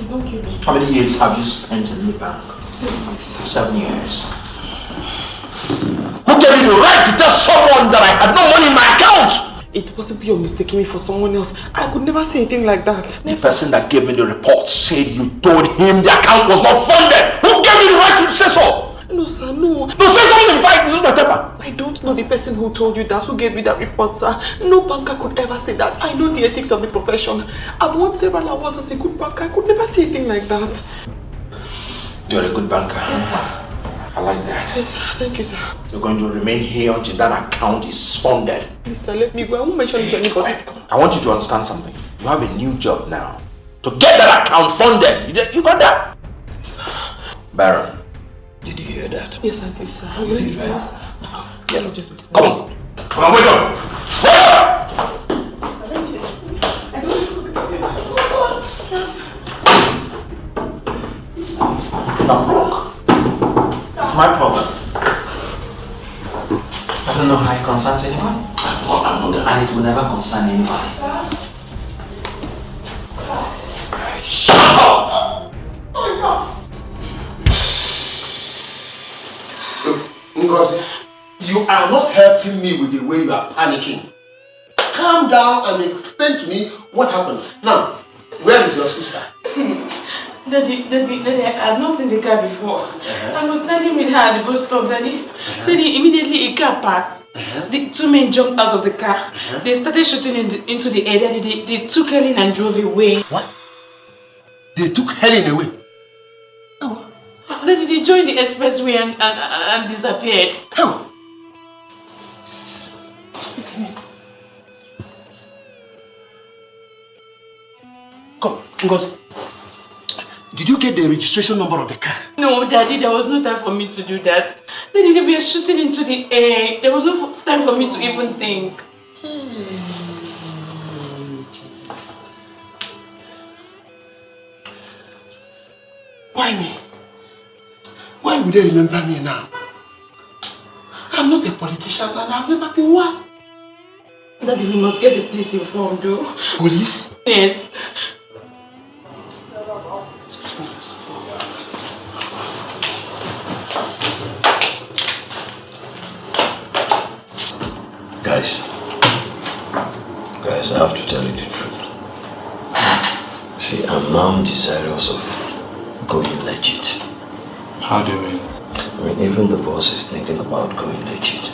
Please don't kill me. How many years have you spent in the bank? 7 years. 7 years. Who gave you the right to tell someone that I had no money in my account? It wasn't you mistaking me for someone else. I could never say anything like that. The person that gave me the report said you told him the account was not funded. Who gave you the right to say so? No, sir, no. No, say something if I lose my temper. I don't know the person who told you that, who gave you that report, sir. No banker could ever say that. I know the ethics of the profession. I've won several awards as a good banker. I could never say anything like that. You're a good banker. Yes, sir. I like that. Yes, sir. Thank you, sir. You're going to remain here until that account is funded. Please, sir, let me go. I won't mention it to anybody. I want you to understand something. You have a new job now. To get that account funded. You got that? Yes, sir. Baron, did you hear that? Yes, I did, sir. Are you ready for this? Yeah. Come on. Come on, wake up. Wake up! If I'm wrong, it's my problem. I don't know how it concerns anyone. And it will never concern anybody. Shut up! Ngozi, you are not helping me with the way you are panicking. Calm down and explain to me what happened. Now, where is your sister? Daddy, I've not seen the car before. I was standing with her at the bus stop, Daddy. Daddy, immediately a car parked. The two men jumped out of the car. They started shooting into the air. Daddy, they took Helen and drove away. What? They took Helen away? Oh. Daddy, they joined the expressway and disappeared. How? Come, Ngozi. Did you get the registration number of the car? No, Daddy, there was no time for me to do that. Daddy, they were shooting into the air. There was no time for me to even think. Why me? Why would they remember me now? I'm not a politician and I've never been one. Daddy, we must get the police informed, though. Police? Yes. Guys, I have to tell you the truth. See, I'm now desirous of going legit. How do you mean? I mean, even the boss is thinking about going legit.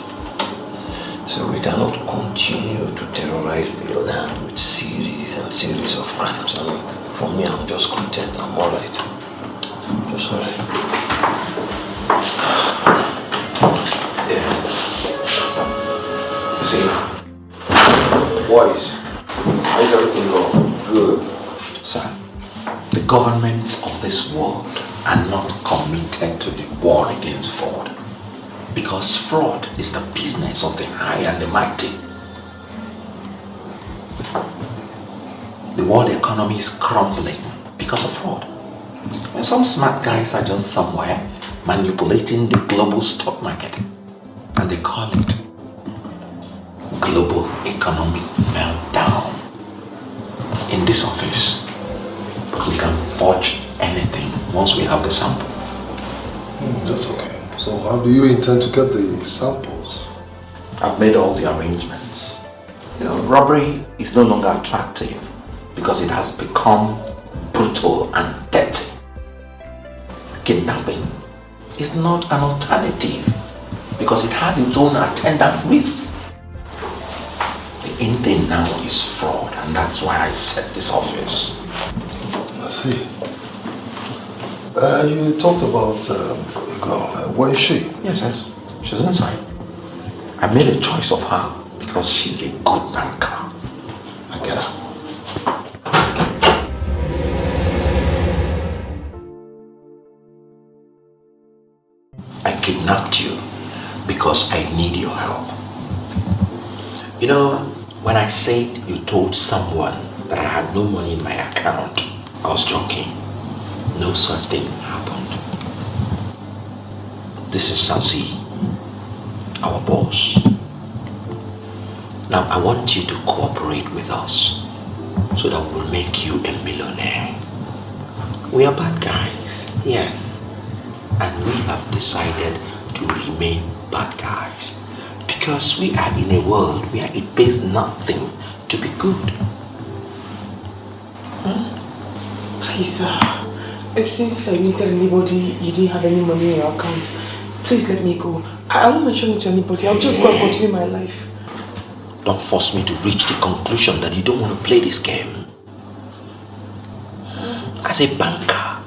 So we cannot continue to terrorize the land with series and series of crimes. I mean, for me, I'm just content. I'm alright. Just alright. Yeah. You see, boys, how is everything going? Good. Sir, the governments of this world are not committed to the war against fraud. Because fraud is the business of the high and the mighty. The world economy is crumbling because of fraud. And some smart guys are just somewhere manipulating the global stock market. And they call it global economic meltdown. In this office, we can forge anything once we have the sample. That's okay. So how do you intend to get the samples? I've made all the arrangements. You know, robbery is no longer attractive because it has become brutal and dirty. Kidnapping is not an alternative because it has its own attendant risks. The in thing now is fraud, and that's why I set this office. I see. You talked about a girl. Where is she? Yes, she's inside. I made a choice of her because she's a good banker. I get her. I kidnapped you because I need your help. You know, when I said you told someone that I had no money in my account, I was joking. No such thing happened. This is Sazi, our boss. Now I want you to cooperate with us so that we'll make you a millionaire. We are bad guys, yes. And we have decided to remain bad guys. Because we are in a world where it pays nothing to be good. Please, sir. Since I didn't tell anybody you didn't have any money in your account, please let me go. I won't mention it to anybody. I'll just go and continue my life. Don't force me to reach the conclusion that you don't want to play this game. As a banker,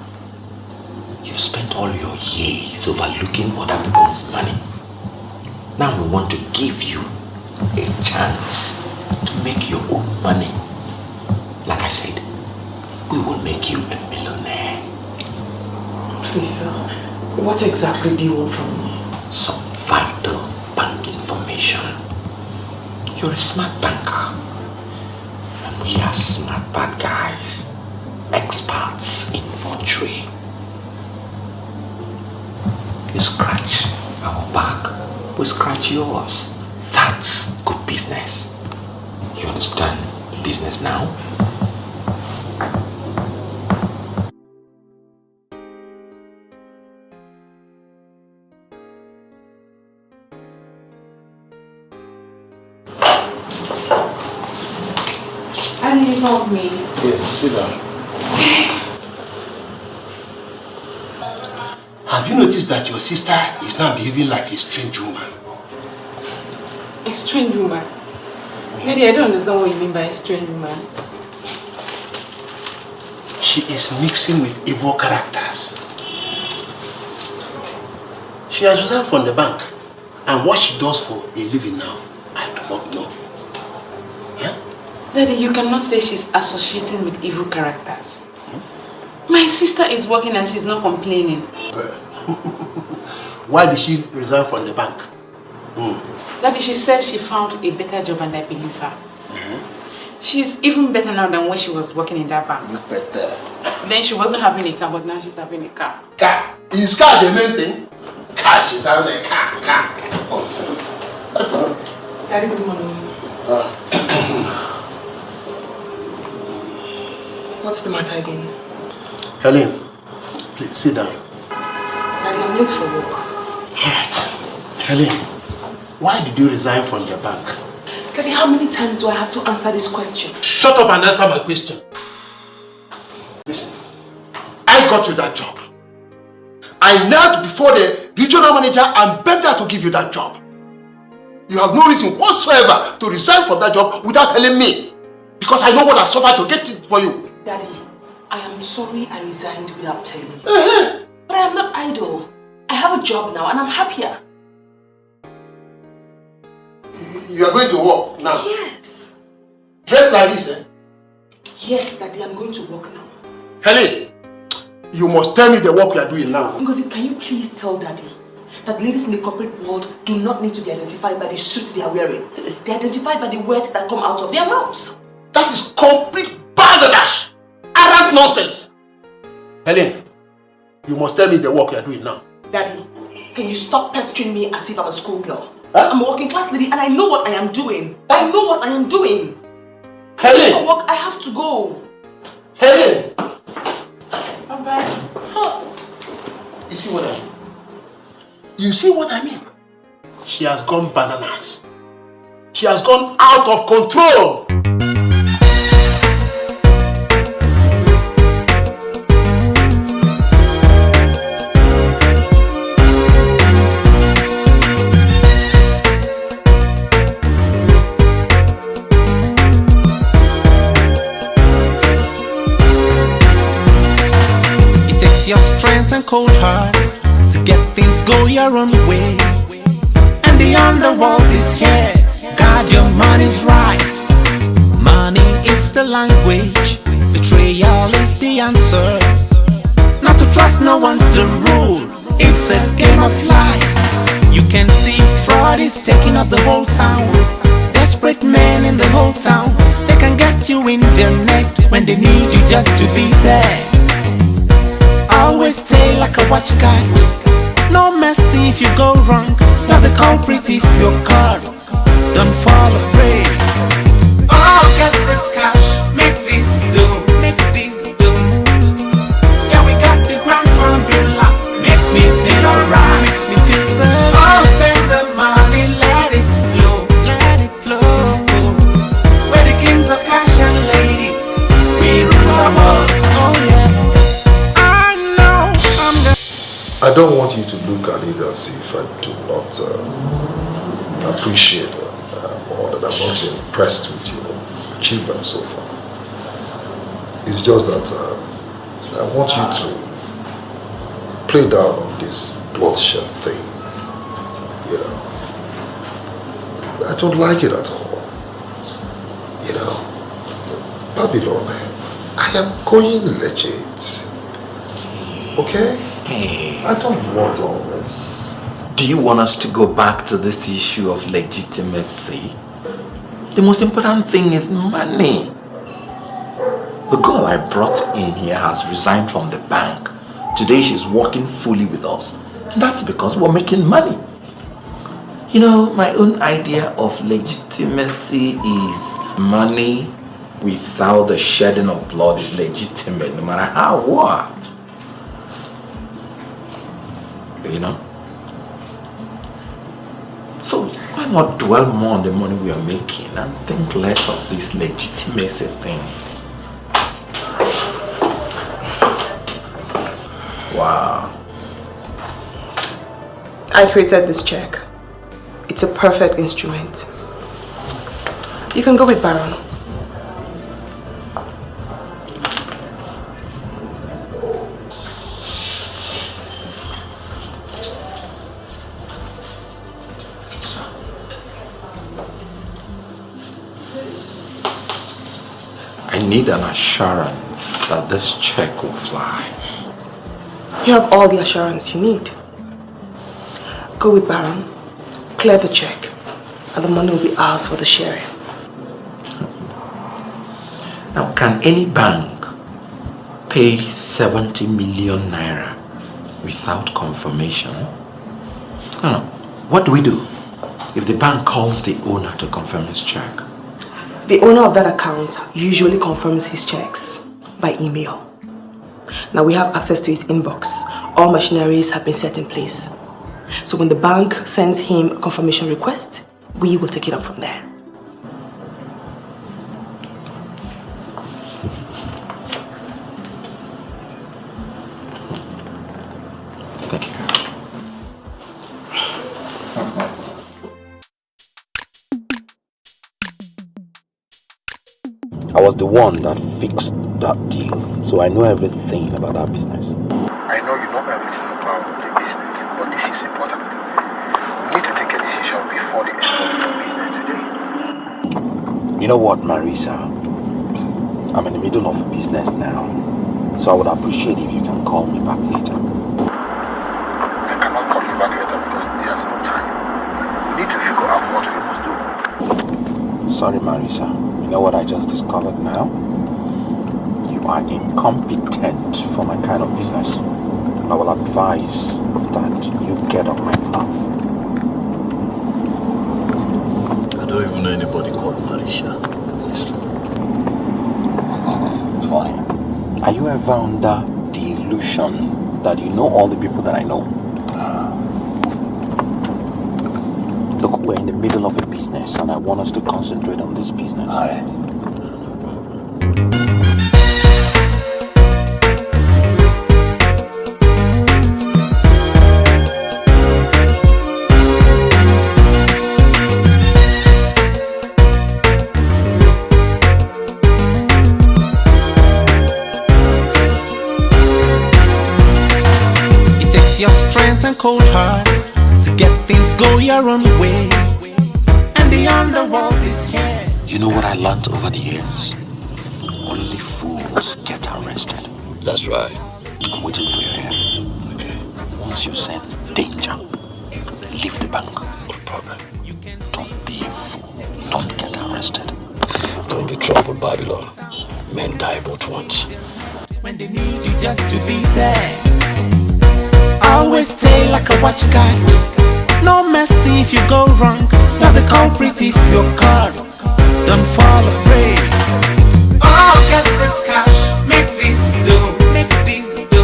you've spent all your years overlooking other people's money. Now we want to give you a chance to make your own money. Like I said, we will make you a millionaire. Please, sir. What exactly do you want from me? Some vital bank information. You're a smart banker. And we are smart bad guys. Experts in forgery. You scratch our back, we scratch yours. That's good business. You understand business now? And you told me. Yeah, sit down. Have you noticed that your sister is now behaving like a strange woman? A strange woman? Daddy, I don't understand what you mean by a strange woman. She is mixing with evil characters. She has resigned from the bank, and what she does for a living now, I do not know. Yeah? Daddy, you cannot say she's associating with evil characters. My sister is working and she's not complaining. Why did she resign from the bank? Daddy, she said she found a better job and I believe her. She's even better now than when she was working in that bank. Better. Then she wasn't having a car, but now she's having a car. Car? Is car the main thing? Car, she's having a car. Nonsense. That's all. Daddy, good morning. What's the matter again? Helen, please sit down. Daddy, I'm late for work. Alright. Helen, why did you resign from the bank? Daddy, how many times do I have to answer this question? Shut up and answer my question. Listen, I got you that job. I knelt before the regional manager and begged her to give you that job. You have no reason whatsoever to resign from that job without telling me. Because I know what I suffered to get it for you. Daddy, I am sorry I resigned without telling you. But I am not idle. I have a job now and I'm happier. You are going to work now? Yes. Dressed like this, eh? Yes, Daddy, I'm going to work now. Helen, you must tell me the work you are doing now. Ngozi, can you please tell Daddy that ladies in the corporate world do not need to be identified by the suits they are wearing. They are identified by the words that come out of their mouths. That is complete balderdash. Arrant nonsense. Helen, you must tell me the work you are doing now. Daddy, can you stop pestering me as if I'm a schoolgirl? Huh? I'm a working class lady and I know what I am doing. I know what I am doing. Helen! For work, I have to go. Helen! Bye-bye. You see what I mean? You see what I mean? She has gone bananas. She has gone out of control. Your strength and cold heart to get things go your own way. And the underworld is here. God, your money's right. Money is the language. Betrayal is the answer. Not to trust no one's the rule. It's a game of life. You can see fraud is taking up the whole town. Desperate men in the whole town. They can get you in their net when they need you just to be there. Always stay like a watch guard. No mercy if you go wrong. You're the culprit if you're caught. Don't fall afraid. Oh, get this cash, make this do, make this do. appreciate or that I'm not impressed with your achievements so far. It's just that I want you to play down on this bloodshed thing. You know, I don't like it at all. You know, Babylon, I am going legit. Okay? Hey. I don't want all this. Do you want us to go back to this issue of legitimacy? The most important thing is money. The girl I brought in here has resigned from the bank. Today she's working fully with us. And that's because we're making money. You know, my own idea of legitimacy is money without the shedding of blood is legitimate, no matter how what. You know? So why not dwell more on the money we are making and think less of this legitimacy thing? Wow. I created this check. It's a perfect instrument. You can go with Baron. I need an assurance that this check will fly. You have all the assurance you need. Go with Baron, clear the check, and the money will be ours for the sharing. Now, can any bank pay 70 million naira without confirmation? No. What do we do if the bank calls the owner to confirm his check? The owner of that account usually confirms his checks by email. Now we have access to his inbox. All machineries have been set in place. So when the bank sends him a confirmation request, we will take it up from there. Thank you. I was the one that fixed that deal, so I know everything about that business. I know you know everything about the business, but this is important. We need to take a decision before the end of the business today. You know what, Marisa? I'm in the middle of a business now, so I would appreciate if you can call me back later. I cannot call you back later because there's no time. We need to figure out what we must do. Sorry, Marisa. You know what I just discovered now? You are incompetent for my kind of business. I will advise that you get off my path. I don't even know anybody called Marisha. Honestly. Fine. Are you ever under the illusion that you know all the people that I know? Look, we're in the middle of a business and I want us to concentrate on this business. Aye. It takes your strength and cold heart to get things go your own way, and the underworld is here. You know what I learned over the years? Only fools get arrested. That's right. I'm waiting for you here. Okay. Once you sense danger, leave the bank. No problem. Don't be a fool. Don't get arrested. Don't be troubled, Babylon. Men die but once. When they need you just to be there, always stay like a watchguard. No mercy if you go wrong. You're the culprit if you're caught. Don't fall afraid. Oh, get this cash, make this do, make this do.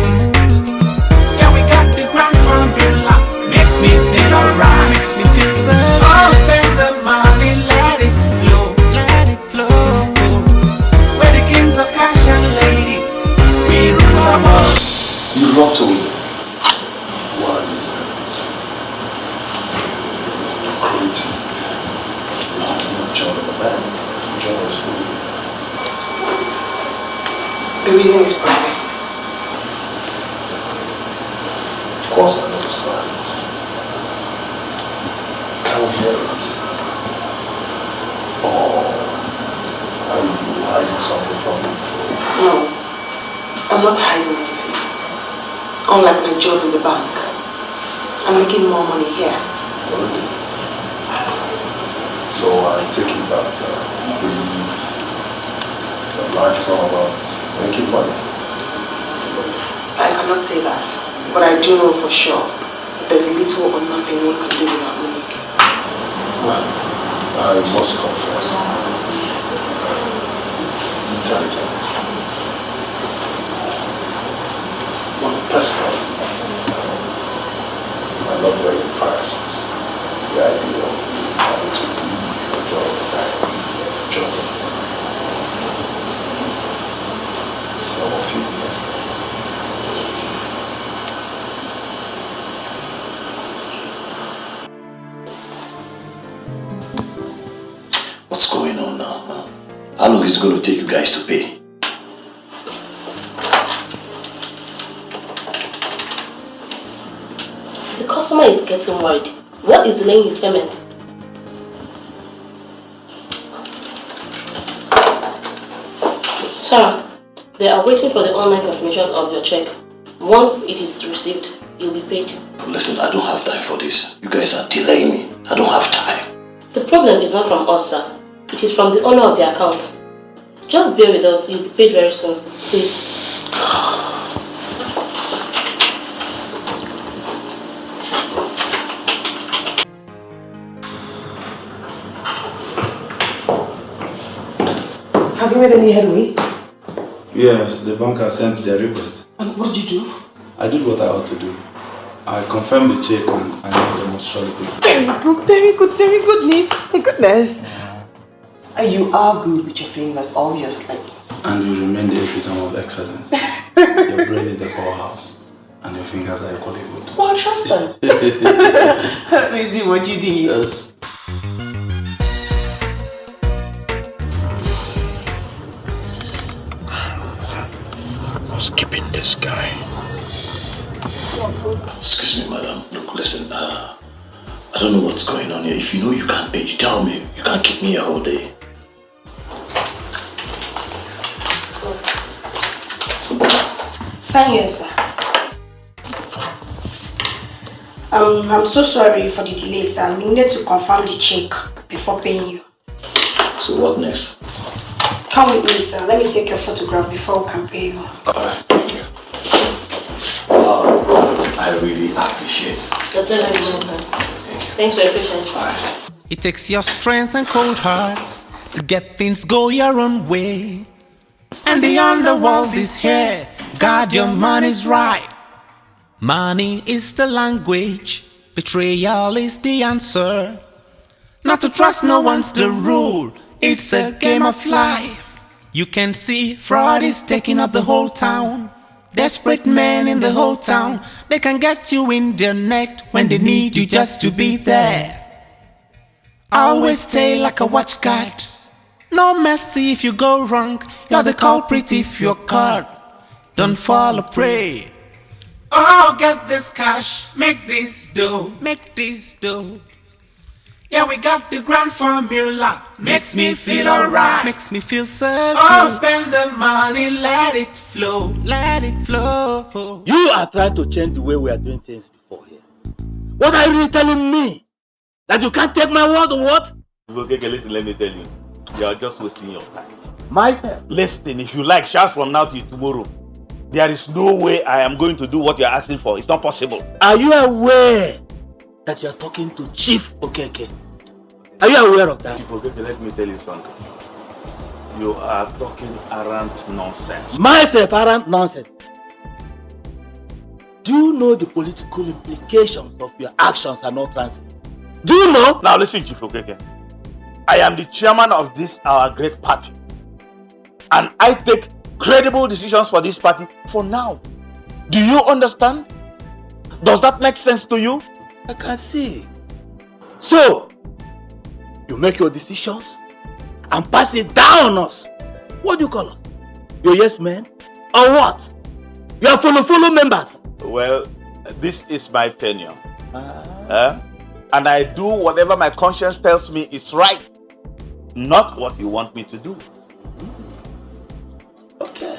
Yeah, we got the grand formula. Makes me feel alright, makes me feel safe. Oh, spend the money, let it flow, let it flow. We're the kings of cash and ladies. We rule the world. You've not told me why you left. Creating joining the band. Join us fully. The reason is private. Of course I know it's private. Can we hear it? Or are you hiding something from me? No, I'm not hiding anything. Unlike my job in the bank, I'm making more money here. Really? So I take it that you believe that life is all about making money? I cannot say that, but I do know for sure that there's little or nothing one can do without money. Well, I must confess, intelligent. But personally, I'm not very impressed with the idea of you having to leave your job and job. Some of you must. What's going on now? Huh? How long is it going to take you guys to pay? The customer is getting worried. What is delaying his payment? Sir, they are waiting for the online confirmation of your check. Once it is received, you'll be paid. Listen, I don't have time for this. You guys are delaying me. I don't have time. The problem is not from us, sir. It is from the owner of the account. Just bear with us, you'll be paid very soon. Please. Have you made any headway? Yes, the bank has sent their request. And what did you do? I did what I ought to do. I confirmed the check and I know they must surely pay. Very good, Nick. My goodness. And you are good with your fingers, obviously. And you remain the epitome of excellence. Your brain is a powerhouse and your fingers are equally good. Well, trust them. Let me see what you did. Yes. What's keeping this guy? Excuse me, madam. Look, listen, I don't know what's going on here. If you know you can't pay, you tell me. You can't keep me here all day. Sign here, sir. I'm so sorry for the delay, sir. We needed to confirm the check before paying you. So what next? Come with me, sir. Let me take your photograph before we can pay you. Alright. I really appreciate it. Your pleasure is mine. Thanks for your patience. Alright. It takes your strength and cold heart to get things go your own way. And the underworld is here. God, your money's right. Money is the language. Betrayal is the answer. Not to trust no one's the rule. It's a game of life. You can see fraud is taking up the whole town. Desperate men in the whole town. They can get you in their net when they need you just to be there. Always stay like a watch guard. No mercy if you go wrong. You're the culprit if you're caught. Don't fall a prey. Oh, get this cash, make this dough, make this dough. Yeah, we got the grand formula. Makes me feel alright. Makes me feel so good. Oh, spend the money, let it flow, let it flow. You are trying to change the way we are doing things before here. What are you really telling me? That you can't take my word or what? Okay, listen, let me tell you. You are just wasting your time. Myself? Listen, if you like, shout from now till tomorrow. There is no way I am going to do what you are asking for. It's not possible. Are you aware that you are talking to Chief Okeke? Are you aware of that? Chief Okeke, let me tell you something. You are talking arrant nonsense. Myself, arrant nonsense. Do you know the political implications of your actions and utterances? Do you know? Now listen, Chief Okeke. I am the chairman of this our great party. And I take credible decisions for this party for now. Do you understand? Does that make sense to you? I can see. So, you make your decisions and pass it down on us. What do you call us? Your yes men? Or what? You are follow members. Well, this is my tenure. And I do whatever my conscience tells me is right. Not what you want me to do. Okay.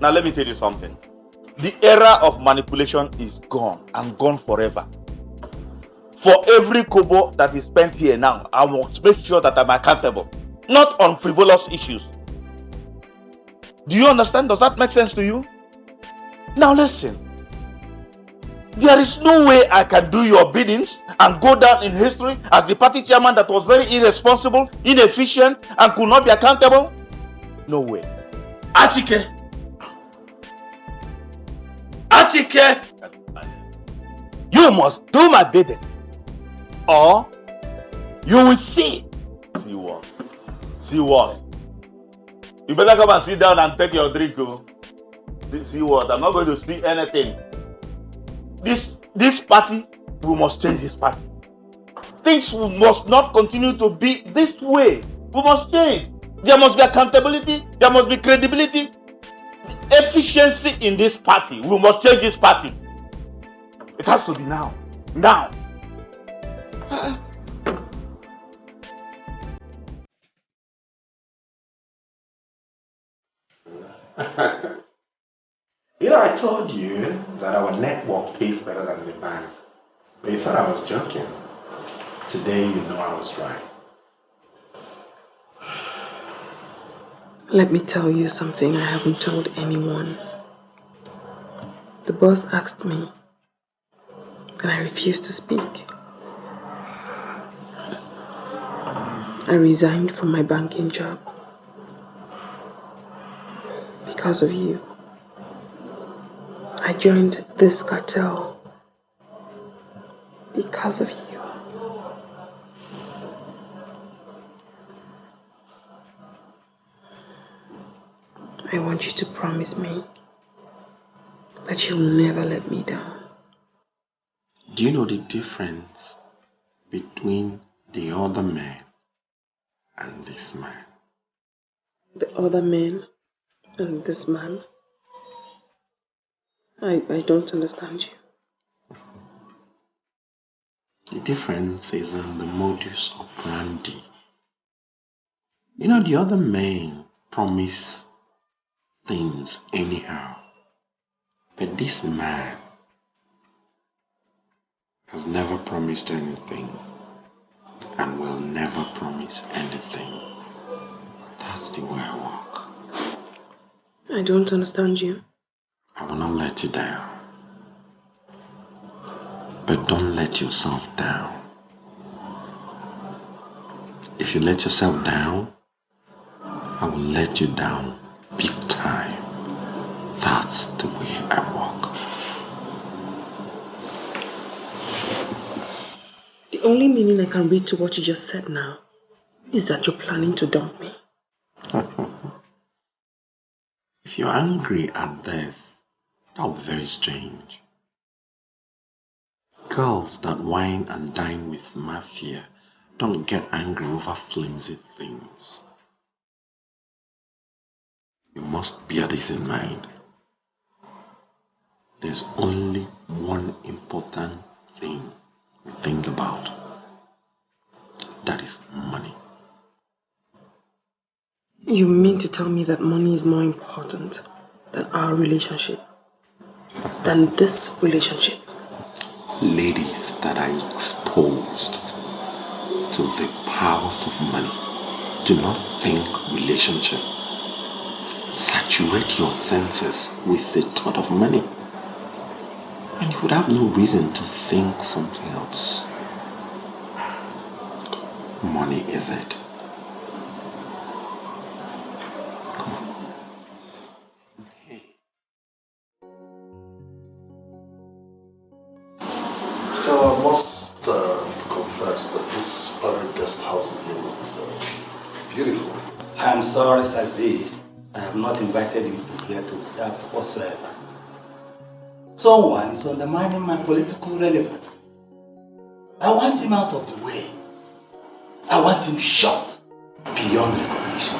Now let me tell you something. The era of manipulation is gone and gone forever. For every kobo that is spent here now, I must make sure that I'm accountable. Not on frivolous issues. Do you understand? Does that make sense to you? Now listen. There is no way I can do your biddings and go down in history as the party chairman that was very irresponsible, inefficient, and could not be accountable. No way. Achike, you must do my bidding, or you will see. See what? See what? You better come and sit down and take your drink. Oh. See what? I'm not going to see anything. This party, we must change this party. Things must not continue to be this way. We must change. There must be accountability. There must be credibility. Efficiency in this party. We must change this party. It has to be now. Now. I told you that our network pays better than the bank. But you thought I was joking. Today you know I was right. Let me tell you something I haven't told anyone. The boss asked me, and I refused to speak. I resigned from my banking job because of you. I joined this cartel because of you. I want you to promise me that you'll never let me down. Do you know the difference between the other man and this man? The other man and this man? I don't understand you. The difference is in the modus operandi. The other men promise things anyhow. But this man has never promised anything and will never promise anything. That's the way I walk. I don't understand you. I will not let you down. But don't let yourself down. If you let yourself down, I will let you down big time. That's the way I walk. The only meaning I can read to what you just said now is that you're planning to dump me. If you're angry at this, that would be very strange. Girls that wine and dine with mafia don't get angry over flimsy things. You must bear this in mind. There's only one important thing you think about. That is money. You mean to tell me that money is more important than our relationship? Than this relationship? Ladies that are exposed to the powers of money do not think relationship. Saturate your senses with the thought of money, and you would have no reason to think something else. Money is it. Come on. Hey. So I must confess that this private guest house of yours is beautiful. I am sorry, Sazi. I have not invited you here to serve whatsoever. Someone is undermining my political relevance. I want him out of the way. I want him shot beyond recognition.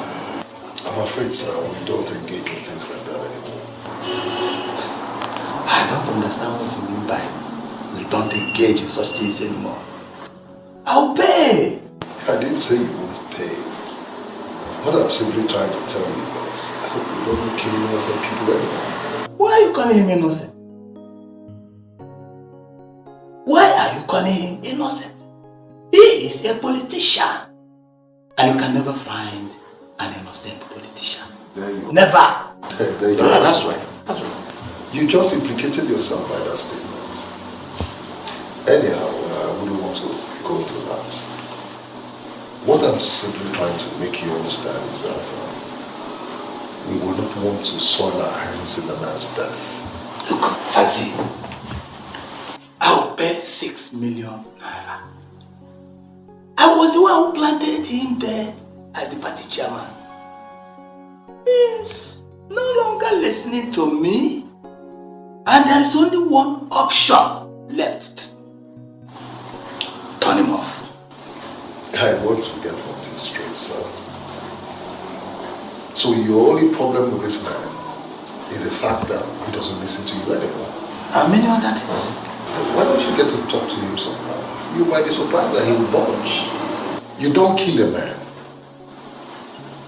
I'm afraid, sir, we don't engage in things like that anymore. I don't understand what you mean by we don't engage in such things anymore. I'll pay! I didn't say you wouldn't pay. What I'm simply trying to tell you is, I hope you don't kill innocent people anymore. Why are you calling him innocent? Why are you calling him innocent? He is a politician. And you can never find an innocent politician. There you are. Never! There you are. That's right. You just implicated yourself by that statement. Anyhow, I wouldn't want to go into that. What I'm simply trying to make you understand is that we would not want to soil our hands in the man's death. Look, Sazi, I'll pay 6 million naira. I was the one who planted him there as the party chairman. He's no longer listening to me. And there is only one option left. Turn him off. I want to get one thing straight, sir. So your only problem with this man is the fact that he doesn't listen to you anymore. And many other things. Why don't you get to talk to him somehow? You might be surprised that he'll budge. You don't kill a man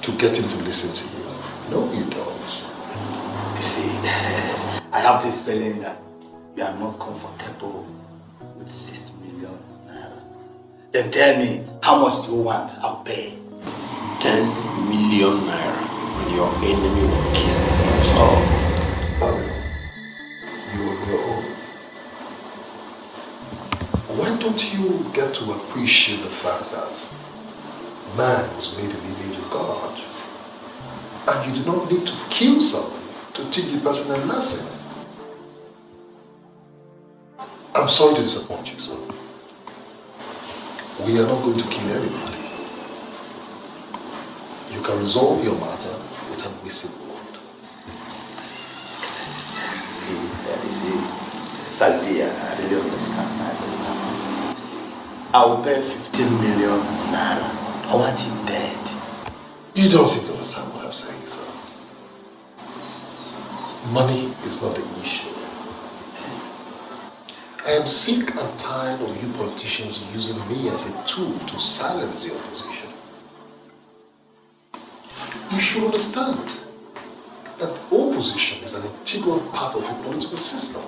to get him to listen to you. No, you don't. You see, I have this feeling that you are not comfortable with 6 million naira. Then tell me, how much do you want? I'll pay. 10 million naira when your enemy will kiss the dust. Oh, Bobby, you on your own. Why don't you get to appreciate the fact that man was made in the image of God, and you do not need to kill someone to teach the person a lesson? I'm sorry to disappoint you, sir. We are not going to kill anybody. You can resolve your matter without wasting blood. You see, Sazi, I really understand. I understand. You see, I'll pay 15 million naira. I want him dead. You don't seem to understand what I'm saying, sir. Money is not the issue. I am sick and tired of you politicians using me as a tool to silence the opposition. You should understand that opposition is an integral part of a political system,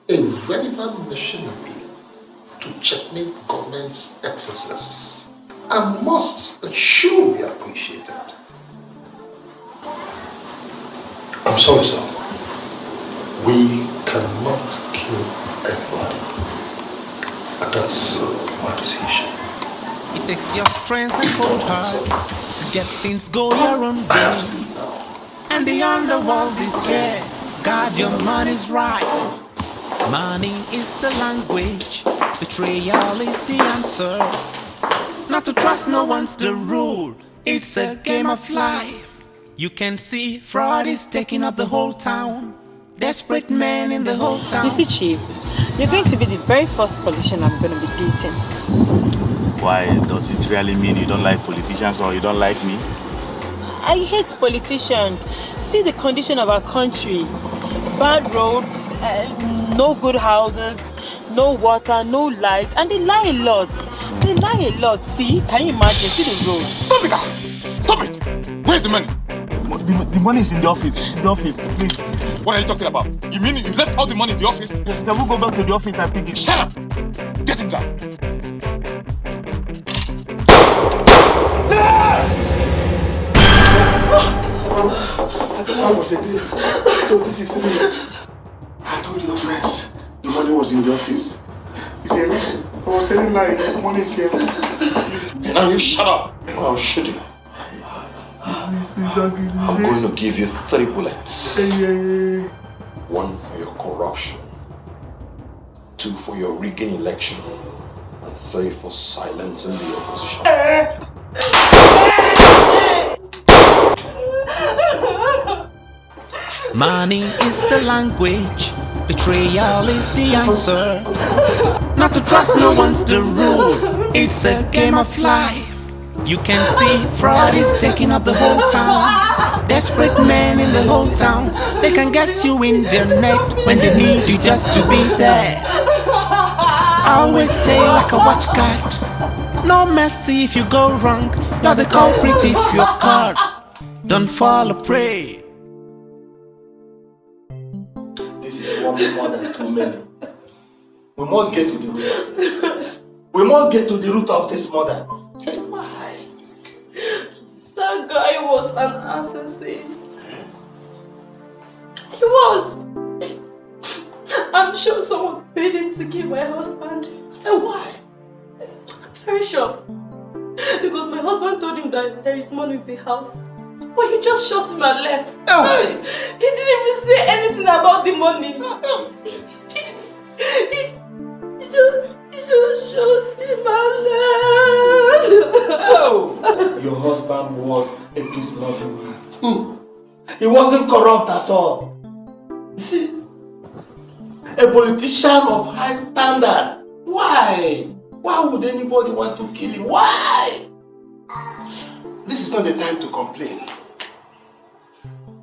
a relevant machinery to checkmate government's excesses, and must and should be appreciated. I'm sorry, sir. We cannot kill anybody. And that's my decision. It takes your strength and cold heart to get things go your own way. And the underworld is here. God, your money's right. Money is the language. Betrayal is the answer. Not to trust no one's the rule. It's a game of life. You can see fraud is taking up the whole town. Desperate men in the whole town. You see, Chief, you're going to be the very first politician I'm going to be dating. Why? Does it really mean you don't like politicians or you don't like me? I hate politicians. See the condition of our country. Bad roads, no good houses, no water, no light, and they lie a lot. They lie a lot. See, can you imagine? See the road. Stop it now! Stop it! Where's the money? The money is in the office. In the office, please. What are you talking about? You mean you left all the money in the office? Can we go back to the office and pick it? Shut up! Get him down! I thought I was a deal. So this is it. I told your friends the money was in the office. You see, I was telling like the money is here. And now you shut up! Or I'll shoot you. I'm going to give you 3 bullets. 1 for your corruption, 2 for your rigging election, and 3 for silencing the opposition. Money is the language. Betrayal is the answer. Not to trust no one's the rule. It's It's a game of life. You can see fraud is taking up the whole town. Desperate men in the whole town. They can get you in their net when they need you just to be there. Always stay like a watchguard. No mercy if you go wrong. You're the culprit if you're caught. Don't fall a prey. This is one more than too many. We must get to the root of this. We must get to the root of this mother. Why? That guy was an assassin. He was. I'm sure someone paid him to kill my husband. And why? Very sure. Because my husband told him that there is money in the house. But he just shot him and left. Oh. He didn't even say anything about the money. He just shot him and left. Oh. Your husband was a peace-loving man. He wasn't corrupt at all. You see? A politician of high standard. Why? Why would anybody want to kill him? Why? This is not the time to complain.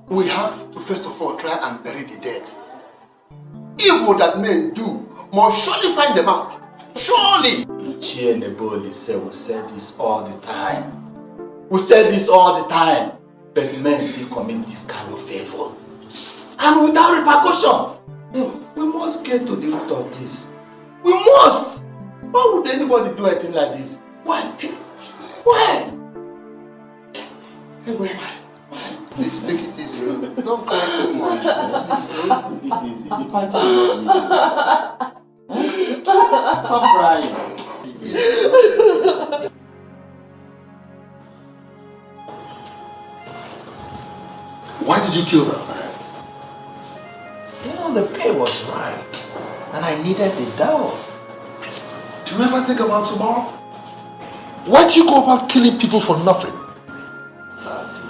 We have to first of all try and bury the dead. Evil that men do must surely find them out. Surely! Ichie Neboli said we said this all the time. We said this all the time. But men still commit this kind of evil. And without repercussion. We must get to the root of this. We must! Why would anybody do anything like this? Why? Why? Hey, wait. Please take it easy. Don't cry too much. Please take it easy. The party will not easy. Stop crying. Why did you kill that man? You know, the pay was right. And I needed the dough. Do you ever think about tomorrow? Why do you go about killing people for nothing? Sassy,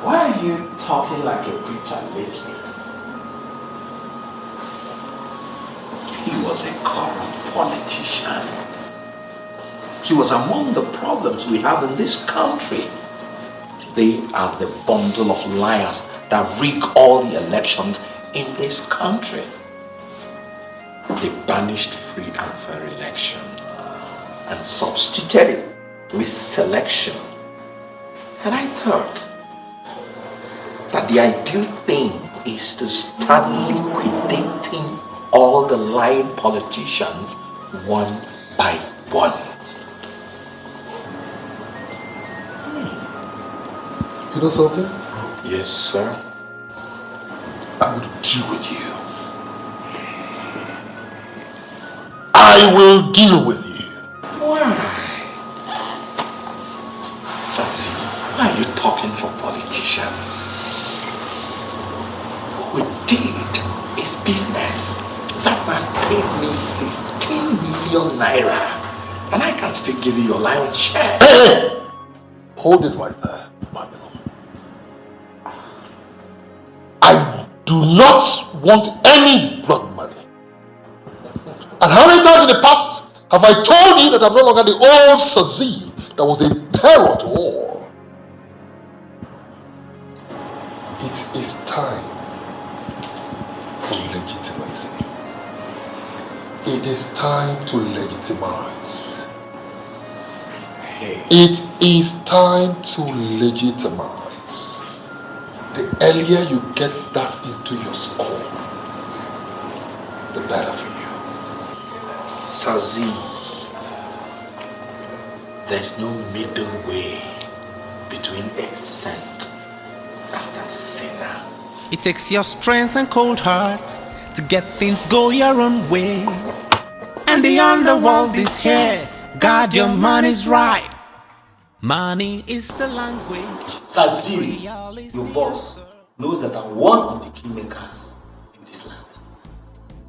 why are you talking like a preacher lately? He was a corrupt politician. He was among the problems we have in this country. They are the bundle of liars that rig all the elections in this country. They banished free and fair election and substituted it with selection. And I thought that the ideal thing is to start liquidating all the lying politicians one by one. You know something? Yes, sir. I'm going to deal with you. I will deal with you. Why? Sassy, why are you talking for politicians? What we did is business. That man paid me 15 million naira. And I can still give you your lion's share. Hey! Hold it right there, Babylon. I do not want any blood money. And how many times in the past have I told you that I'm no longer the old Sazi that was a terror to all? It is time for legitimacy. It is time to legitimize. It is time to legitimize. The earlier you get that into your skull, the better for you. Sazi, there's no middle way between a saint and a sinner. It takes your strength and cold heart to get things go your own way. And the underworld is here. God, your money's right. Money is the language. Sazi, your boss, knows that I'm one of the kingmakers in this land.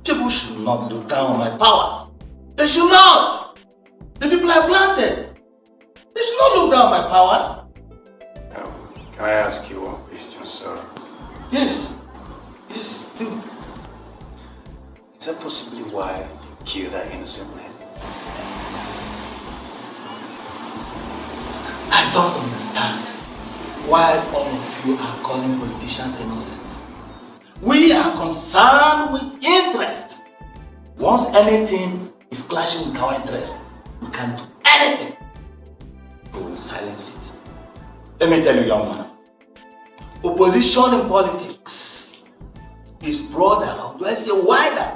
People should not look down on my powers. They should not. The people I planted. They should not look down on my powers. Can I ask you one question, sir? Yes. Yes, do. Is that possibly why you killed that innocent man? don't understand why all of you are calling politicians innocent. We are concerned with interest. Once anything is clashing with our interest, we can do anything to silence it. Let me tell you, young man, opposition in politics is broader, do I say wider,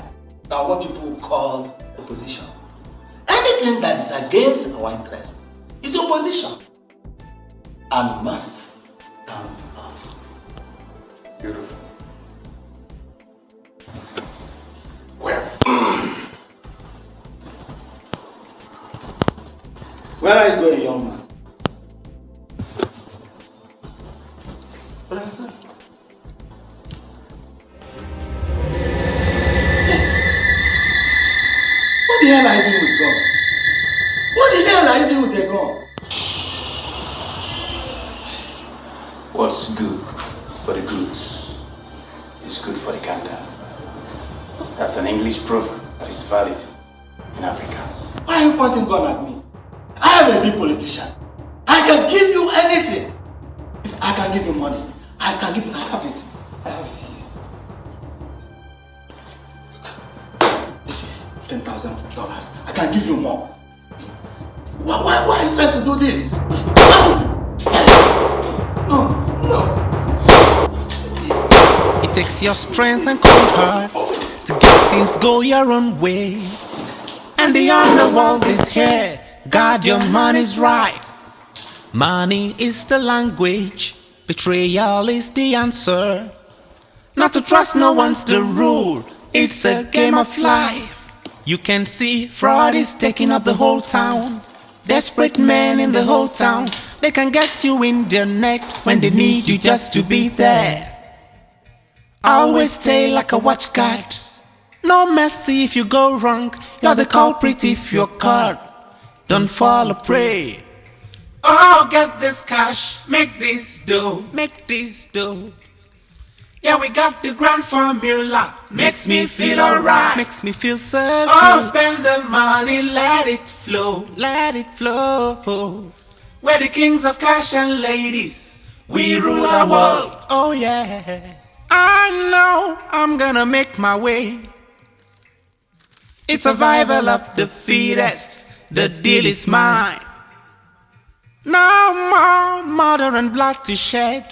than what people call opposition. Anything that is against our interest is opposition and must stand off. Beautiful. Where are you going, young man? What the hell are you doing with gun? What the hell are you doing with a gun? What's good for the goose is good for the gander. That's an English proverb that is valid in Africa. Why are you pointing gun at me? I am a big politician. I can give you anything. If I can give you money, I can give you. I have it. I have it here. This is $10,000. I can give you more. Why are you trying to do this? No. It takes your strength and cold heart to get things go your own way. And the underworld is here. God, your money's right. Money is the language. Betrayal is the answer. Not to trust no one's the rule. It's a game of life. You can see fraud is taking up the whole town. Desperate men in the whole town. They can get you in their net when they need you just to be there. Always stay like a watchguard. No mercy if you go wrong. You're the culprit if you're caught. Don't fall a prey. Oh, get this cash, make this dough, make this dough. Yeah, we got the grand formula. Makes me feel alright, makes me feel so good. Oh, spend the money, let it flow, let it flow. We're the kings of cash and ladies. We rule our world, oh yeah. I know I'm gonna make my way. It's survival of the fittest. The deal is mine. No more murder and blood to shed.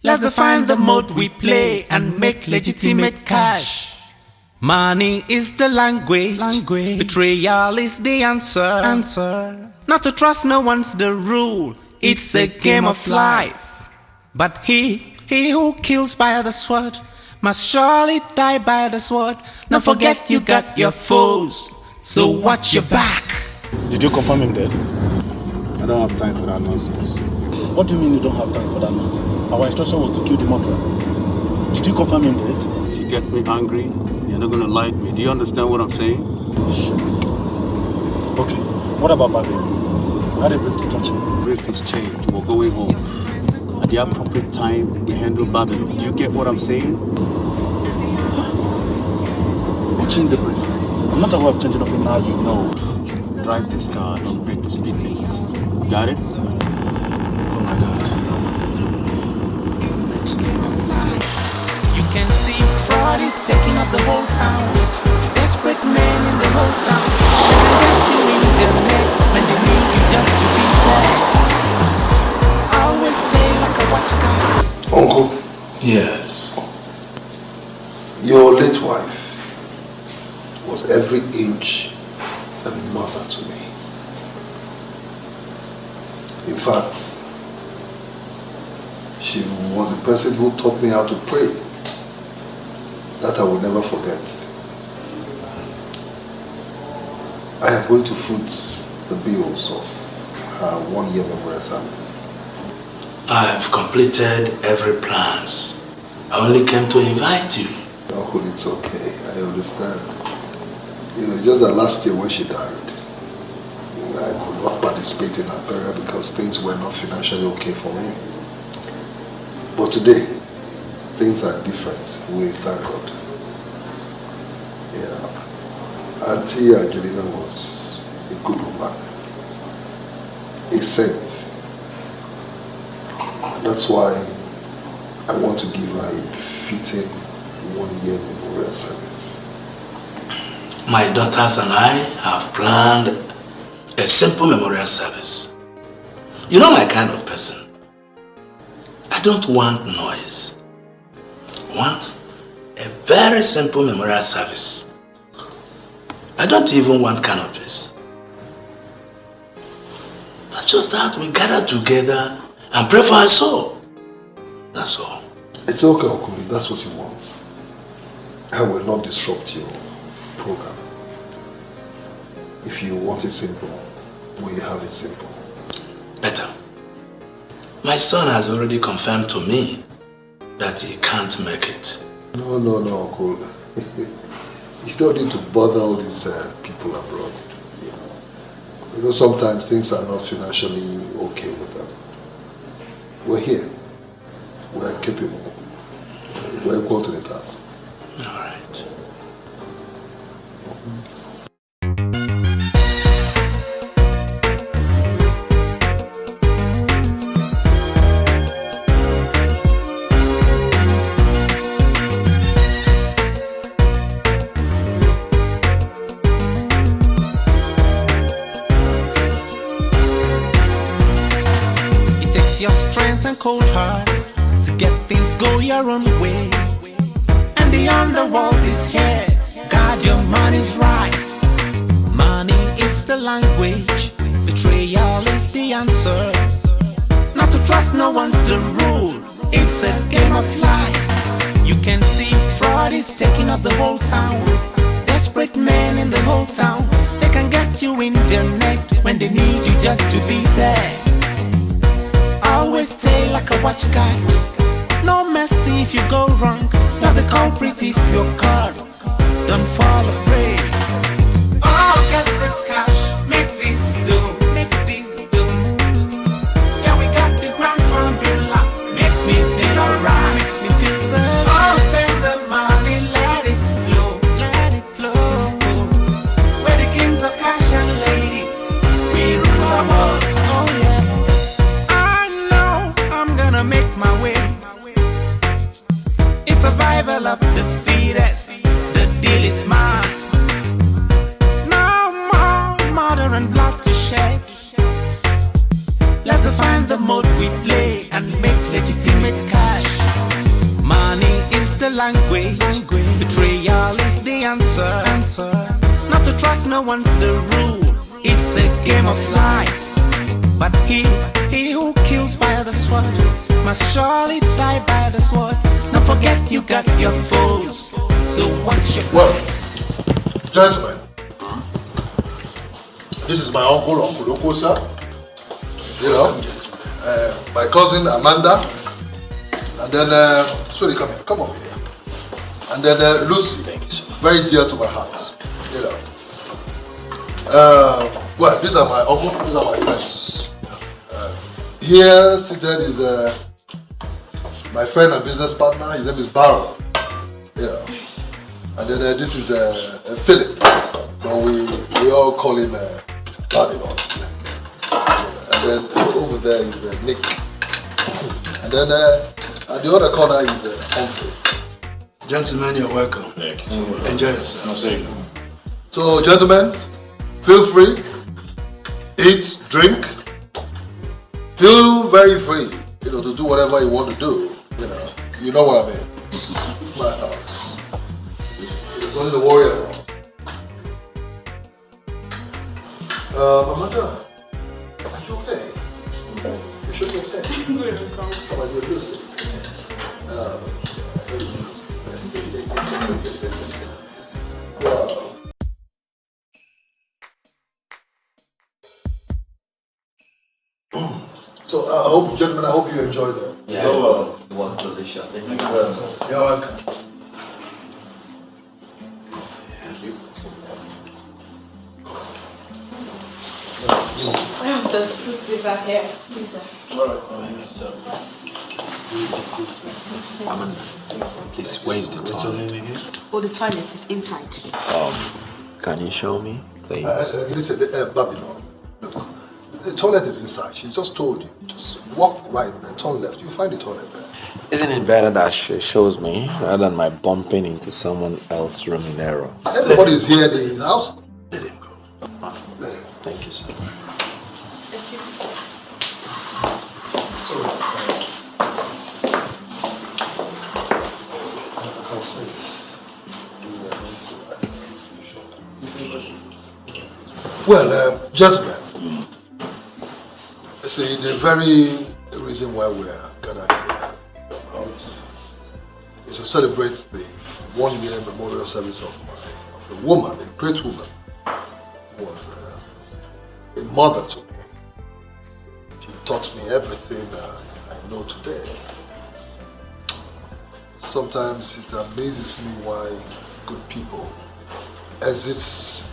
Let's define the mode we play and make legitimate cash. Money is the language. Betrayal is the answer. Not to trust no one's the rule. It's a game of life. But he who kills by the sword must surely die by the sword. Don't forget you got your foes, so watch your back. Did you confirm him dead? I don't have time for that nonsense. What do you mean you don't have time for that nonsense? Our instruction was to kill the murderer. Did you confirm him dead? If you get me angry, you're not gonna like me. Do you understand what I'm saying? Shit. Okay, what about Babi? We had a brief to Chacha. Brief is changed. We're going home. At the appropriate time, we handle Babylon. Do you get what I'm saying? Who changed the brief? I'm not aware of changing of it now, you know. Drive this car, don't break the speed limits. Got it? Oh my God. You can see fraud is taking up the whole town. Desperate men in the whole town. They can get you in their net when they need you just to be there. Always stay like a watchguard. Uncle. Yes. Your late wife was every inch a mother to me. In fact, she was the person who taught me how to pray. That I will never forget. I am going to foot the bills of her 1 year memorial service. I have completed every plans. I only came to invite you. Uncle, it's okay. I understand. You know, just that last year when she died, I could not participate in her burial because things were not financially okay for me. But today, things are different. We thank God. Yeah. Auntie Angelina was a good woman. A a saint. And that's why I want to give her a befitting one-year memorial service. My daughters and I have planned a simple memorial service. You know my kind of person. I don't want noise. I want a very simple memorial service. I don't even want canopies. But just that we gather together and pray for her soul. That's all. It's okay, Uncle, if that's what you want. I will not disrupt your program. If you want it simple, we have it simple. Better. My son has already confirmed to me that he can't make it. No, Uncle. You don't need to bother all these people abroad. You know, sometimes things are not financially okay with them. We're here. We're capable. We're equal to the task. All right. Your strength and cold heart to get things go your own way. And the underworld is here. God, your money's right. Money is the language. Betrayal is the answer. Not to trust no one's the rule. It's a game of life. You can see fraud is taking up the whole town. Desperate men in the whole town. They can get you in their net when they need you just to be there. Always stay like a watch guard. No mercy if you go wrong. You're the culprit if you're caught. Don't fall afraid. Oh, get this cash. Make this do. Make this do. Yeah, we got the grand formula. Makes me feel alright. Makes me feel safe. Oh, spend the money. Let it flow. Let it flow. We're the kings of cash and ladies. We rule our world. Oh, yeah. Make my way. It's survival of the fittest. The deal is mine. No more murder and blood to shed. Let's define the mode we play and make legitimate cash. Money is the language. Betrayal is the answer. Not to trust no one's the rule. It's a game of life. But he who kills by the sword must surely die by the sword. Don't forget you got your foes. So watch your... Well, gentlemen, this is my uncle Ugezu. You know, my cousin Amanda, and then sorry, come over here, and then Lucy, very dear to my heart. You know, well, these are my uncle, these are my friends. Here seated is my friend and business partner. His name is Barrow. Yeah. And then this is Philip. So we all call him Babylon. And then over there is Nick. And then at the other corner is Humphrey. Gentlemen, you're welcome. Thank you. Enjoy yourselves. So, gentlemen, feel free. Eat, drink. Feel very free, you know, to do whatever you want to do. You know what I mean. My house. There's only to worry about. Amanda, are you okay? You should be okay. How about you, Lucy? Wow. So I hope, gentlemen, I hope you enjoyed it. Yeah, it was delicious. Thank you very much. You're welcome. I have the fruit pizza here. Pizza. Alright, Amanda, please, where is the toilet? Oh, the toilet, it's inside. Can you show me, please? Listen, Babylon, look, The toilet is inside. She just told you. Just walk right there, turn left. You find the toilet there. Isn't it better that she shows me rather than my bumping into someone else's room in error? Everybody's here in the house. Let him go. Let him. Thank you, sir. Excuse me. Well, gentlemen, see, the very reason why we are gathered here is to celebrate the 1 year memorial service of a woman, a great woman, who was a mother to me. She taught me everything I know today. Sometimes it amazes me why good people exit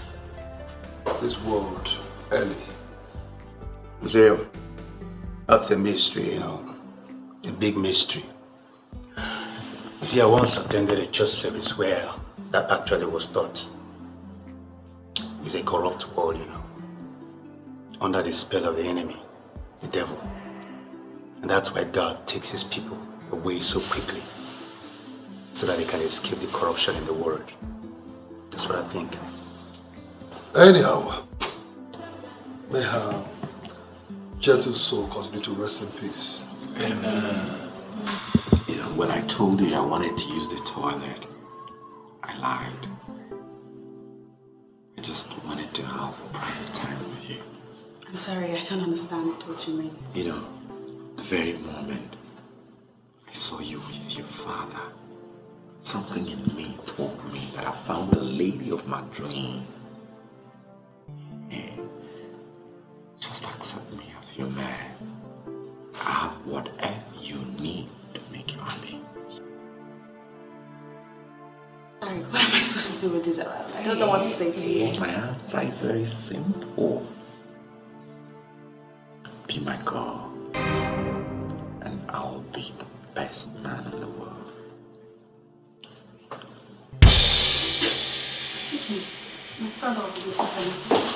this world early. Ugezu, that's a mystery, you know, a big mystery. You see, I once attended a church service where that actually was taught. It's a corrupt world, you know, under the spell of the enemy, the devil. And that's why God takes his people away so quickly, so that they can escape the corruption in the world. That's what I think. Anyhow, may her gentle soul continue to rest in peace. Amen. You know, when I told you I wanted to use the toilet, I lied. I just wanted to have private time with you. I'm sorry, I don't understand what you mean. You know, the very moment I saw you with your father, something in me told me that I found the lady of my dream. Hey, just accept me as your man. I have whatever you need to make you happy. Sorry, what am I supposed to do with this? I don't know what to say to you. My answer is very simple. Be my girl, and I'll be the best man in the world. Excuse me, my father will be waiting for me.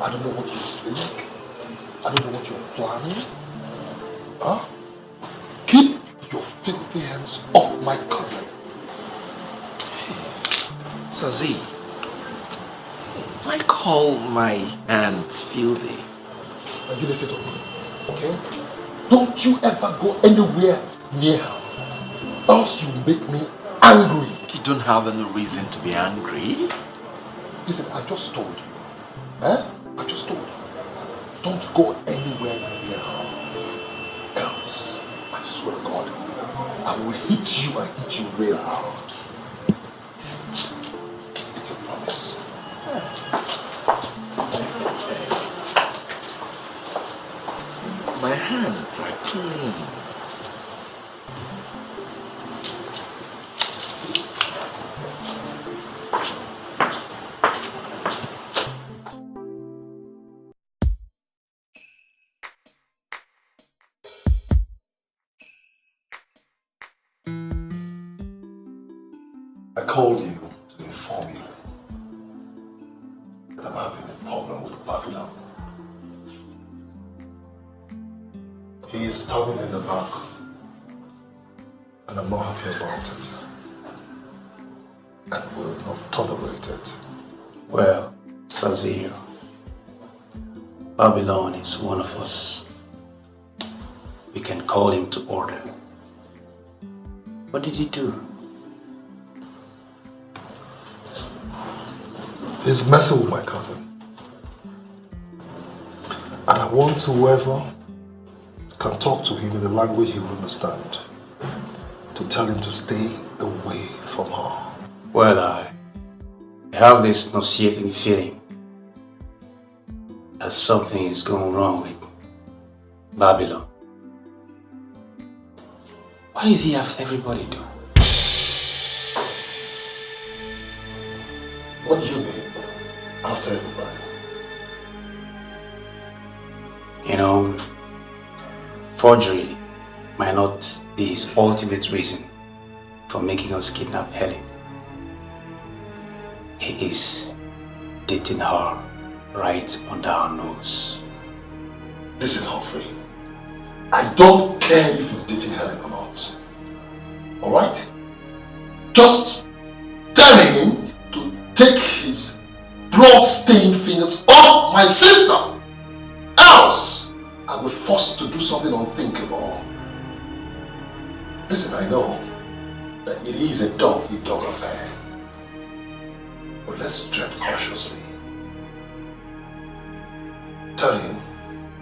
I don't know what you think. I don't know what you're planning. Huh? Keep your filthy hands off my cousin. Sazi, why call my hands filthy? Now you listen to me, okay? Don't you ever go anywhere near her, else you make me angry. You don't have any reason to be angry. Listen, I just told you. Eh? I just told you. Don't go anywhere near her. Else, I swear to God, I will hit you and hit you real hard. It's a promise. My hands are clean. I called you to inform you that I'm having a problem with Babylon. He is stabbing me in the back, and I'm not happy about it, and will not tolerate it. Well, Sazir, Babylon is one of us. We can call him to order. What did he do? He's messing with my cousin. And I want whoever can talk to him in the language he will understand to tell him to stay away from her. Well, I have this nauseating feeling that something is going wrong with Babylon. Why is he after everybody do? What do you mean, after everybody? You know, forgery might not be his ultimate reason for making us kidnap Helen. He is dating her right under our nose. Listen, Humphrey. I don't care if he's dating Helen or not. Alright? Just tell him to take his blood-stained fingers off my sister. Else, I will be forced to do something unthinkable. Listen, I know that it is a dog-eat-dog affair. But let's tread cautiously. Tell him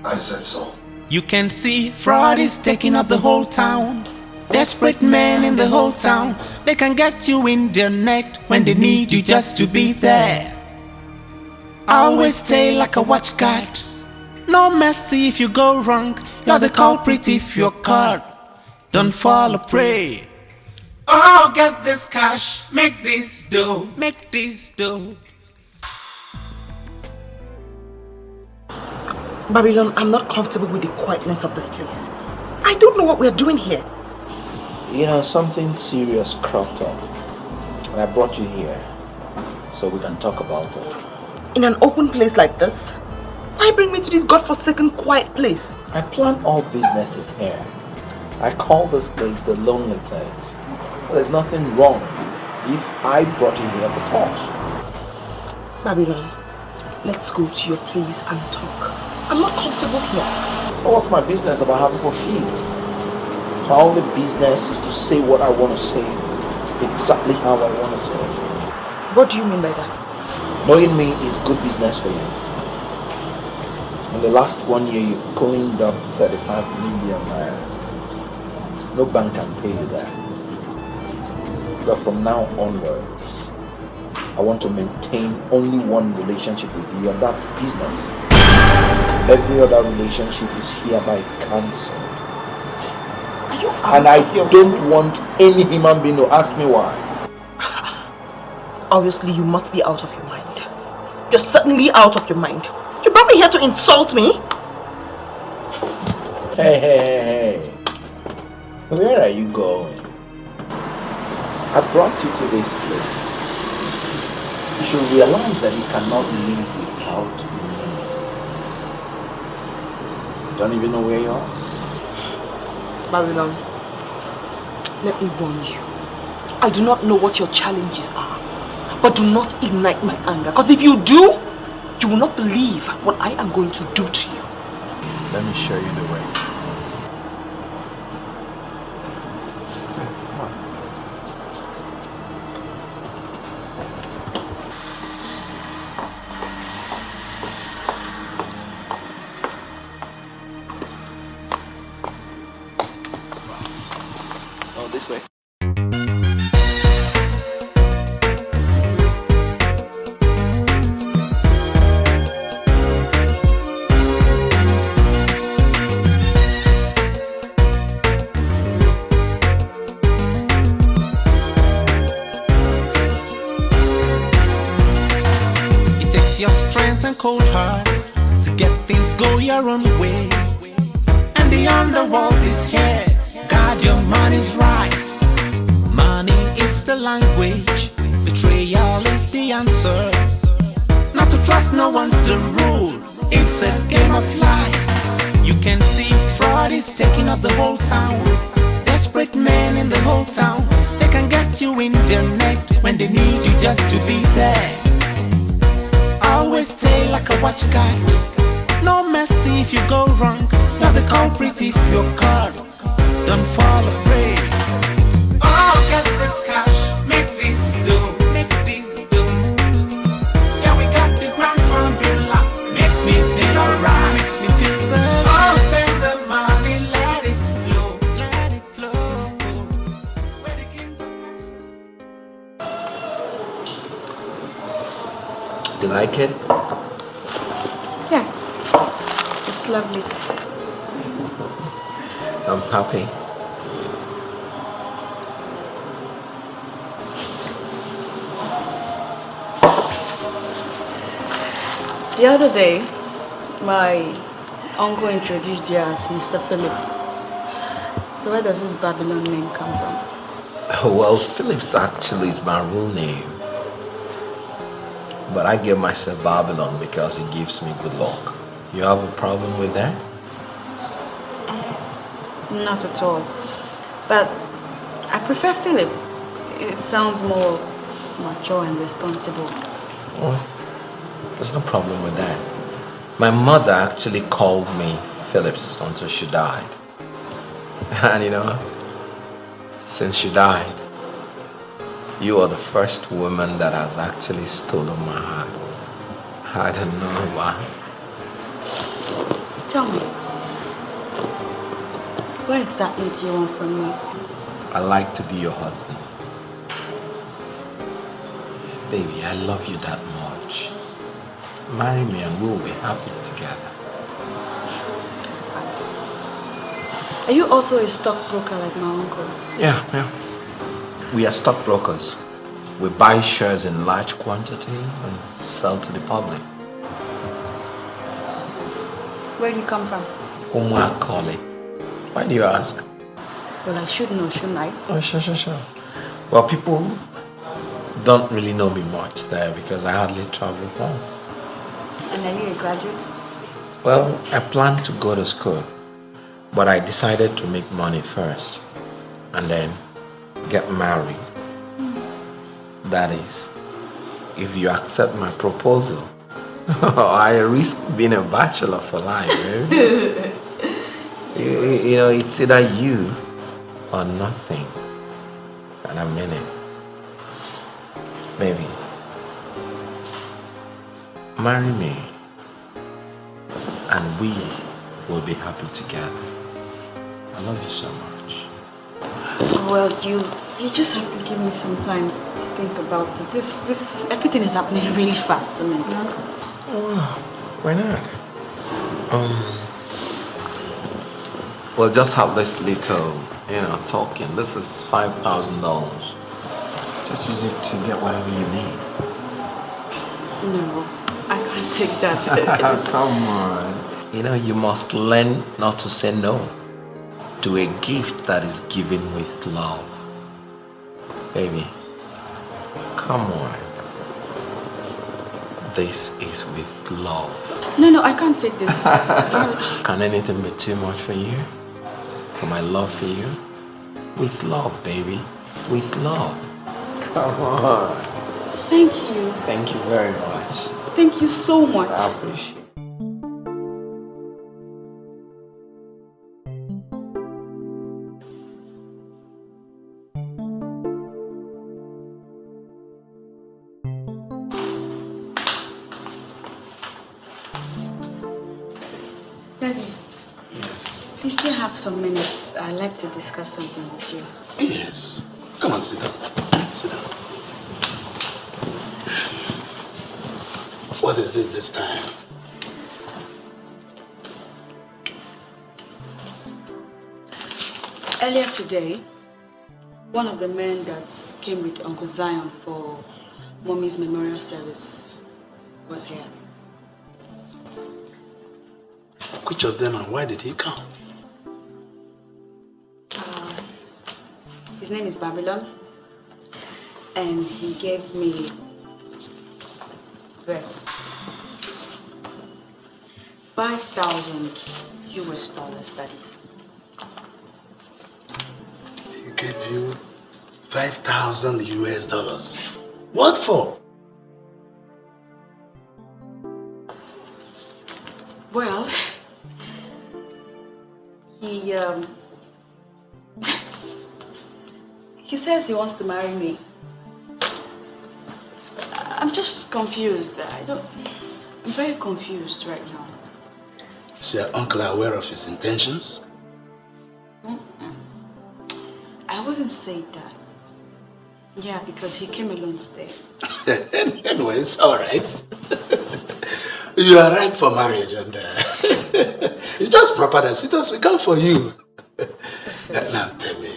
I said so. You can see fraud is taking up the whole town. Desperate men in the whole town. They can get you in their net when they need you just to be there. Always stay like a watchguard. No mercy if you go wrong. You're the culprit if you're caught. Don't fall a prey. Oh, get this cash, make this dough, make this dough. Babylon, I'm not comfortable with the quietness of this place. I don't know what we're doing here. You know, something serious cropped up. And I brought you here so we can talk about it. In an open place like this? Why bring me to this godforsaken quiet place? I plan all businesses here. I call this place the lonely place. But there's nothing wrong if I brought you here for talks. Babylon, let's go to your place and talk. I'm not comfortable here. So what's my business about how people feel? My only business is to say what I want to say, exactly how I want to say it. What do you mean by that? Knowing me is good business for you. In the last 1 year, you've cleaned up 35 million naira. No bank can pay you that. But from now onwards, I want to maintain only one relationship with you, and that's business. Every other relationship is hereby cancelled. Are you and I don't want any human being to ask me why. Obviously, you must be out of your mind. You're certainly out of your mind. You brought me here to insult me? Hey. Where are you going? I brought you to this place. You should realize that you cannot live without me. Don't even know where you are? Babylon, let me warn you. I do not know what your challenges are, but do not ignite my anger, because if you do, you will not believe what I am going to do to you. Let me show you the way. Oh, this way. Cold hearts to get things go your own way, and the underworld is here. God, your money's right. Money is the language, betrayal is the answer. Not to trust no one's the rule. It's a game of life. You can see fraud is taking up the whole town. Desperate men in the whole town. They can get you in their net when they need you just to be there. Always stay like a watchguard. No mercy if you go wrong. You're the culprit if you're caught. Don't fall a prey. Oh, get this cash, make this do, make this do. Yeah, we got the grand formula. Makes me feel alright, makes me feel so. Oh, spend the money, let it flow, let it flow. Where the kings of You like it? Yes, it's lovely. I'm happy. The other day, my uncle introduced you as Mr. Philip. So where does this Babylon name come from? Well, Phillips actually is my real name. But I give myself Babylon because it gives me good luck. You have a problem with that? Not at all. But I prefer Philip. It sounds more mature and responsible. Well, there's no problem with that. My mother actually called me Phillips until she died. And you know, since she died, you are the first woman that has actually stolen my heart. I don't know why. Tell me, what exactly do you want from me? I like to be your husband. Baby, I love you that much. Marry me and we'll be happy together. That's bad. Are you also a stockbroker like my uncle? Yeah. We are stockbrokers. We buy shares in large quantities and sell to the public. Where do you come from? Umuakole. Why do you ask? Well, I should know, shouldn't I? Oh, sure. Well, people don't really know me much there because I hardly travel home. And are you a graduate? Well, I planned to go to school, but I decided to make money first and then get married. That is, if you accept my proposal, I risk being a bachelor for life, baby. you know, it's either you or nothing. And I mean it. Baby, marry me and we will be happy together. I love you so much. Well, you just have to give me some time to think about it. This everything is happening really fast, I mean. Oh, why not? We'll just have this little, talking. This is $5,000. Just use it to get whatever you need. No, I can't take that. Come on. You must learn not to say no to a gift that is given with love. Baby, come on. This is with love. No, I can't take this. Can anything be too much for you? For my love for you? With love, baby. With love. Come on. Thank you. Thank you very much. Thank you so much. I appreciate it. Daddy. Yes. If you still have some minutes, I'd like to discuss something with you. Yes. Come on, sit down. Sit down. What is it this time? Earlier today, one of the men that came with Uncle Zion for Mommy's memorial service was here. Which of them and why did he come? His name is Babylon, and he gave me this $5,000 US, Daddy. He gave you $5,000 US. What for? Well, he says he wants to marry me. I'm just confused. I'm very confused right now. Is your uncle aware of his intentions? I wouldn't say that. Yeah, because he came alone today. Anyway, it's alright. You are ripe for marriage and it's just proper that suitors will come for you. Now tell me,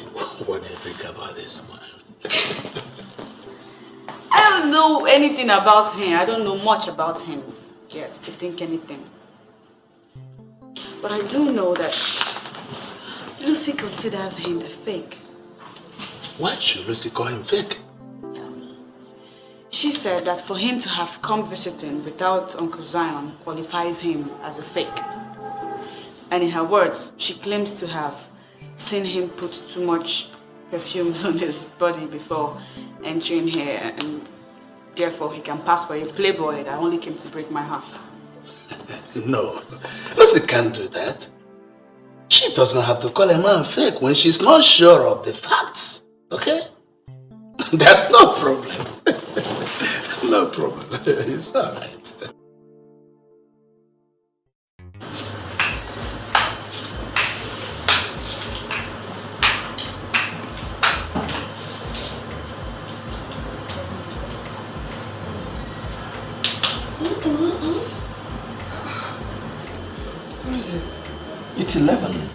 what do you think about this man? I don't know anything about him. I don't know much about him yet to think anything. But I do know that Lucy considers him a fake. Why should Lucy call him fake? She said that for him to have come visiting without Uncle Zion qualifies him as a fake. And in her words, she claims to have seen him put too much perfumes on his body before entering here, and therefore he can pass for a playboy that only came to break my heart. No, Lucy can't do that. She doesn't have to call a man fake when she's not sure of the facts, okay? That's no problem. No problem. It's all right. Who is it? It's 11.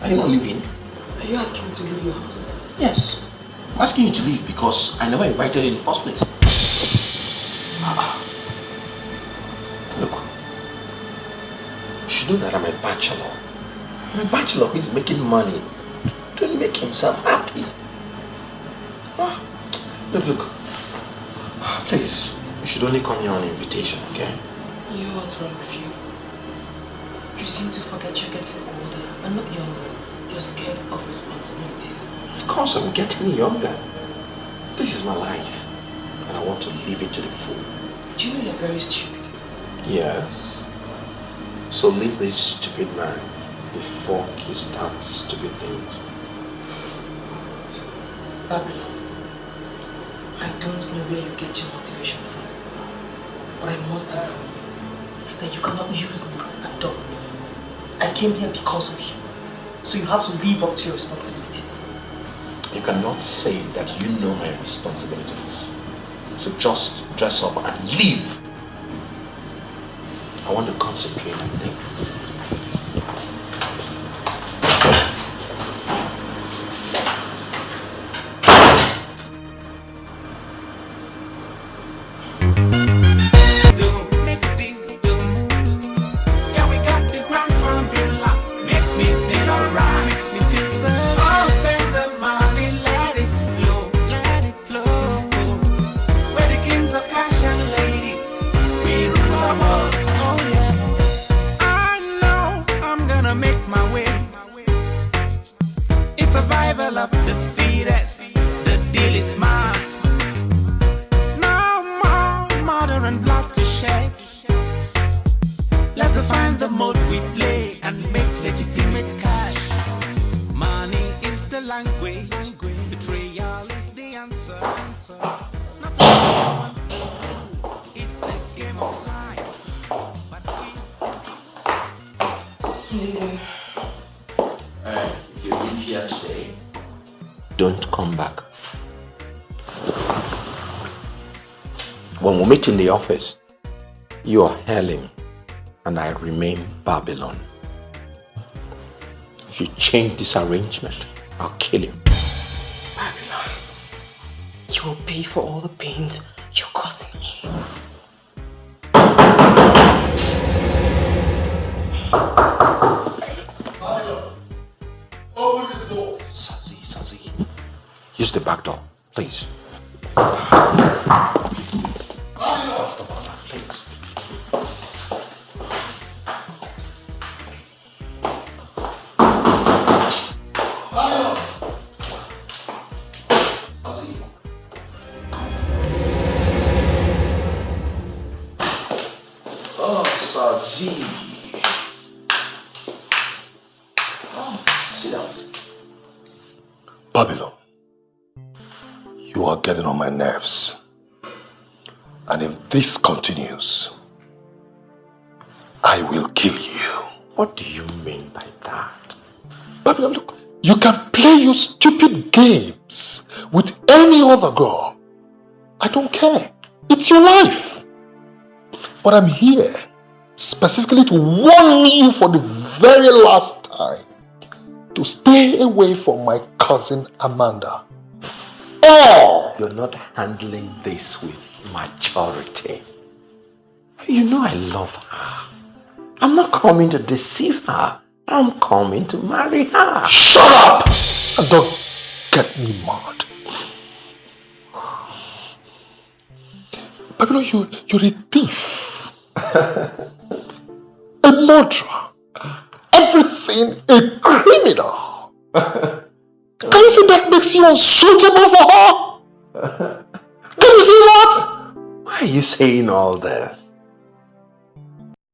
Are you not leaving? Are you asking me to leave your house? Yes. I'm asking you to leave because I never invited you in the first place. Look, you should know that I'm a bachelor. I'm a bachelor who is making money to make himself happy. Look. Please, you should only come here on invitation, okay? You know what's wrong with you? You seem to forget you're getting older and not younger. You're scared of responsibilities. Of course I'm getting younger. This is my life, and I want to live it to the full. Do you know you're very stupid? Yes. So leave this stupid man before he starts stupid things. Babylon, I don't know where you get your motivation from, but I must inform you that you cannot use me and dump me. I came here because of you, so you have to live up to your responsibilities. You cannot say that you know my responsibilities. So just dress up and leave. I want to concentrate and think. When we meet in the office, you are Helen and I remain Babylon. If you change this arrangement, I'll kill you. Babylon, you will pay for all the pains you're causing me. Babylon, open this door. Sazi. Use the back door, please. Faster, brother, please. Oh, Sazi. Oh, sit down. Babylon, you are getting on my nerves. And if this continues, I will kill you. What do you mean by that? Babylon, look, you can play your stupid games with any other girl. I don't care. It's your life. But I'm here specifically to warn you for the very last time to stay away from my cousin Amanda. Oh! You're not handling this with maturity. You know I love her. I'm not coming to deceive her. I'm coming to marry her. Shut up! And don't get me mad. Babylon, you're a thief. A murderer. Everything a criminal. Can you see that makes you unsuitable for her? Can you see that? Why are you saying all that?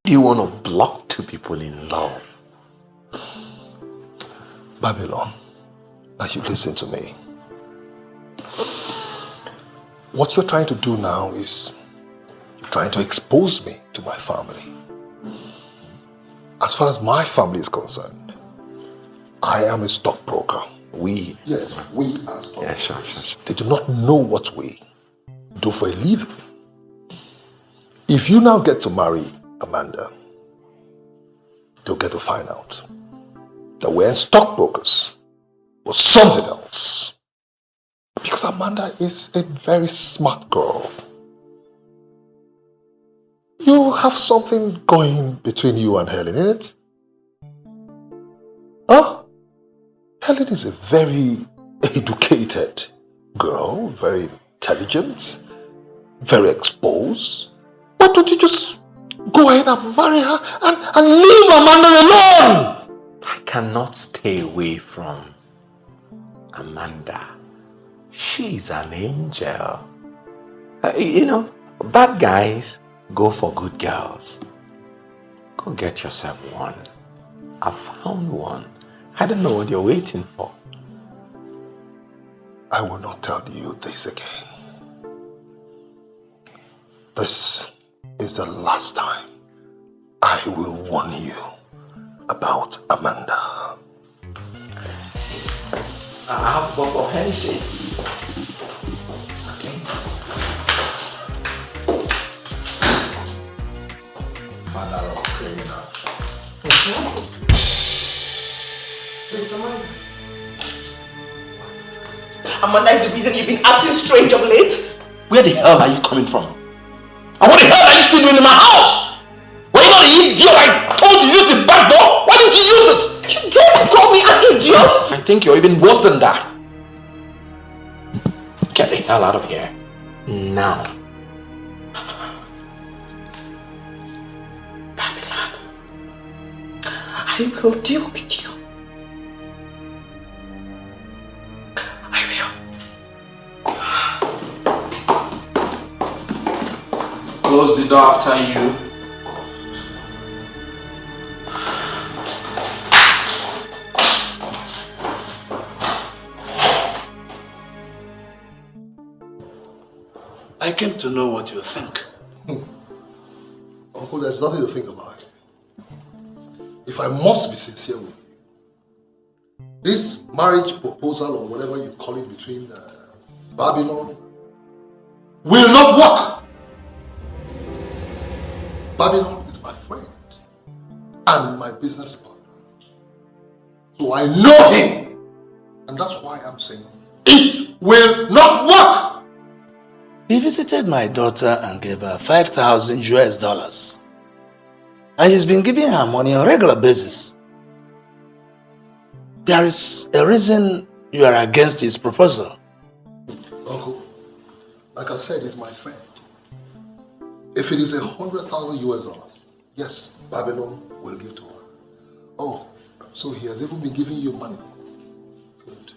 Do you want to block two people in love? Babylon, now you listen to me. What you're trying to do now is you're trying to expose me to my family. As far as my family is concerned, I am a stockbroker. We? Yes, we are stockbrokers. Yeah, sure. They do not know what we do for a living. If you now get to marry Amanda, they'll get to find out that we're stockbrokers or something else. Because Amanda is a very smart girl. You have something going between you and Helen, isn't it? Huh? Helen is a very educated girl, very intelligent, very exposed. Why don't you just go ahead and marry her and leave Amanda alone? I cannot stay away from Amanda. She's an angel. Bad guys go for good girls. Go get yourself one. I found one. I don't know what you're waiting for. I will not tell you this again. This is the last time I will warn you about Amanda. I have a bottle of Hennessy. Father of criminals. It's Amanda. Amanda is the reason you've been acting strange of late? Where the hell are you coming from? And what the hell are you still doing in my house? Were you not the idiot I told you to use the back door? Why didn't you use it? You dare call me an idiot? I think you're even worse than that. Get the hell out of here. Now. Babylon. I will deal with you. Close the door after you. I came to know what you think. Uncle, there's nothing to think about. If I must be sincere with you, this marriage proposal or whatever you call it between Babylon will not work. Babylon is my friend and my business partner. So I know him. And that's why I'm saying it will not work. He visited my daughter and gave her $5,000 US. And he's been giving her money on a regular basis. There is a reason you are against his proposal. Uncle, like I said, he's my friend. If it is $100,000 US, yes, Babylon will give to her. Oh, so he has even been giving you money. Good.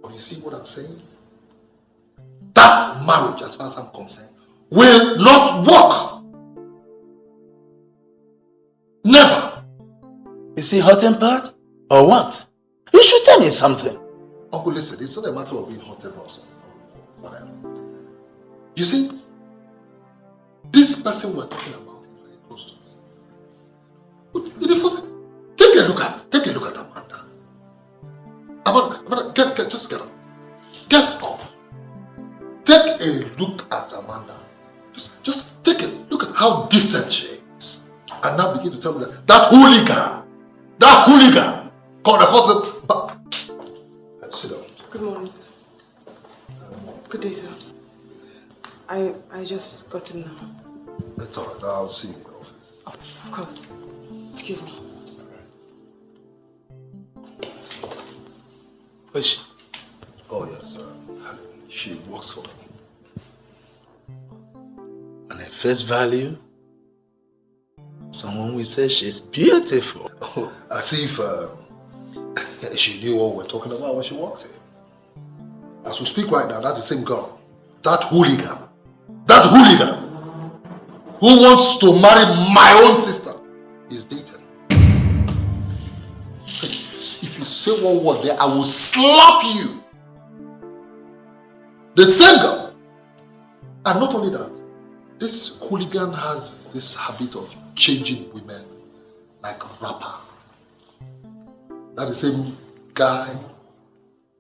But you see what I'm saying? That marriage, as far as I'm concerned, will not work. Never. Is he hot-tempered? Or what? You should tell me something. Uncle, listen, it's not a matter of being hot-tempered or whatever. You see, this person we're talking about is very close to me. In the first, take a look at Amanda. Amanda, just get up. Get up. Take a look at Amanda. Just take a look at how decent she is. And now begin to tell me that hooligan, sit down. Good morning, sir. Good day, sir. I just got in now. It's alright, I'll see you in the office. Of course. Excuse me. Who is she? Oh yes, she works for me. On her face value, someone will say she's beautiful. Oh, as if she knew what we're talking about when she walked in. As we speak right now, that's the same girl. That hooligan who wants to marry my own sister is dating. If you say one word there, I will slap you. The same girl. And not only that, this hooligan has this habit of changing women like a rapper. That's the same guy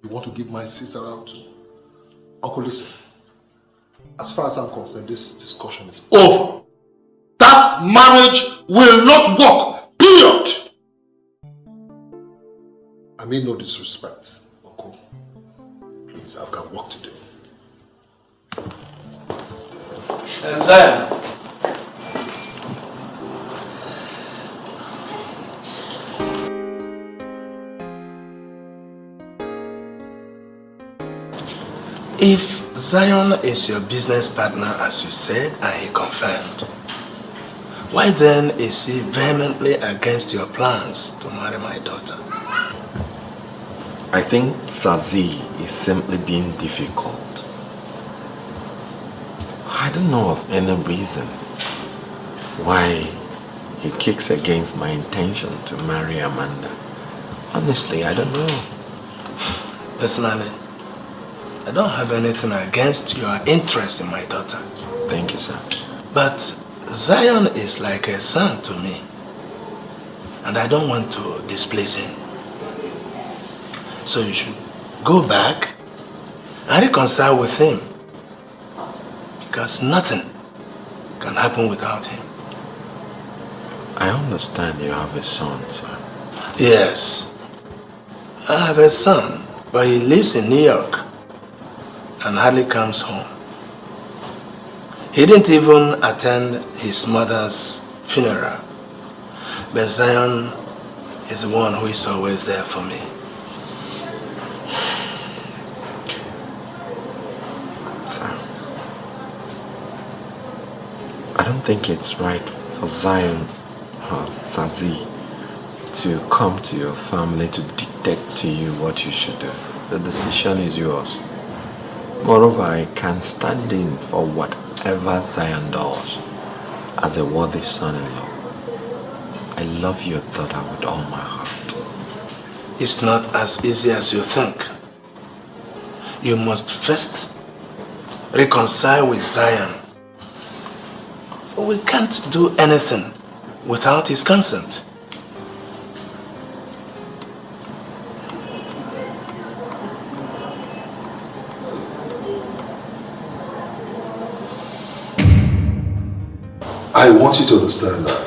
you want to give my sister out to. Uncle, listen. As far as I'm concerned, this discussion is over. That marriage will not work. Period. I mean no disrespect, Uncle. Please, I've got work to do. Zion. If Zion is your business partner as you said and he confirmed, why then is he vehemently against your plans to marry my daughter? I think Sazi is simply being difficult. I don't know of any reason why he kicks against my intention to marry Amanda. Honestly, I don't know. Personally, I don't have anything against your interest in my daughter. Thank you, sir. But Zion is like a son to me, and I don't want to displace him. So you should go back and reconcile with him, because nothing can happen without him. I understand you have a son, sir. Yes, I have a son, but he lives in New York and hardly comes home. He didn't even attend his mother's funeral, but Zion is the one who is always there for me. Sir, I don't think it's right for Zion or Sazi to come to your family to dictate to you what you should do. The decision is yours. Moreover, I can stand in for whatever Zion does as a worthy son-in-law. I love your daughter with all my heart. It's not as easy as you think. You must first reconcile with Zion. For we can't do anything without his consent. I want you to understand that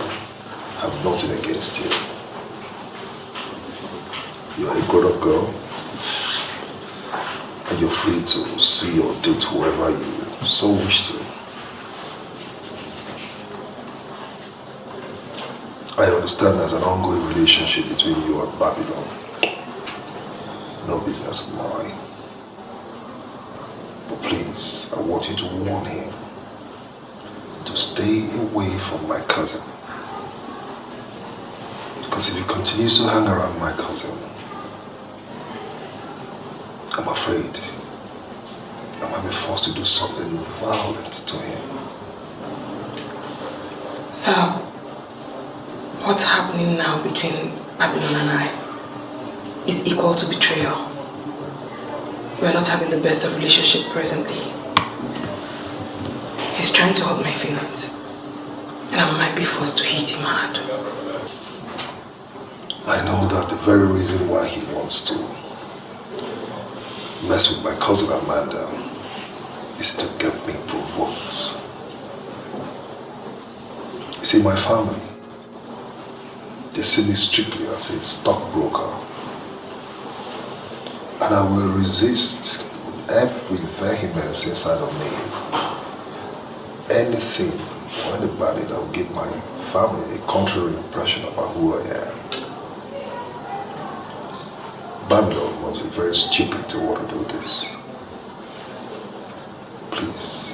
I have nothing against you. You're a grown-up girl, and you're free to see or date whoever you so wish to. I understand there's an ongoing relationship between you and Babylon. No business of mine. But please, I want you to warn him to stay away from my cousin. Because if he continues to hang around my cousin, I'm afraid I might be forced to do something violent to him. So, what's happening now between Babylon and I is equal to betrayal. We are not having the best of relationship presently. He's trying to hurt my feelings, and I might be forced to hit him hard. I know that the very reason why he wants to mess with my cousin Amanda is to get me provoked. You see, my family, they see me strictly as a stockbroker, and I will resist with every vehemence inside of me anything or anybody that will give my family a contrary impression about who I am. Babylon must be very stupid to want to do this. Please,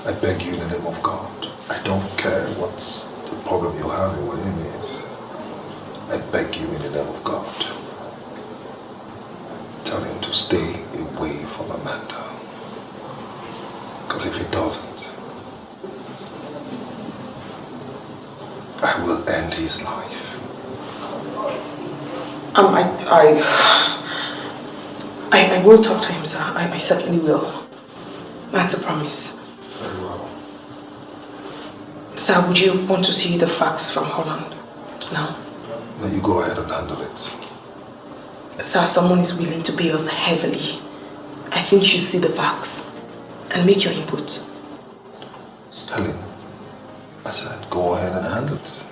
I beg you in the name of God, I don't care what the problem you're having with him is. I beg you in the name of God, tell him to stay away from Amanda. Because if he doesn't, I will end his life. I will talk to him, sir. I certainly will. That's a promise. Very well. Sir, would you want to see the facts from Holland now? No, you go ahead and handle it. Sir, someone is willing to pay us heavily. I think you should see the facts and make your input. Helen, I said go ahead and handle it.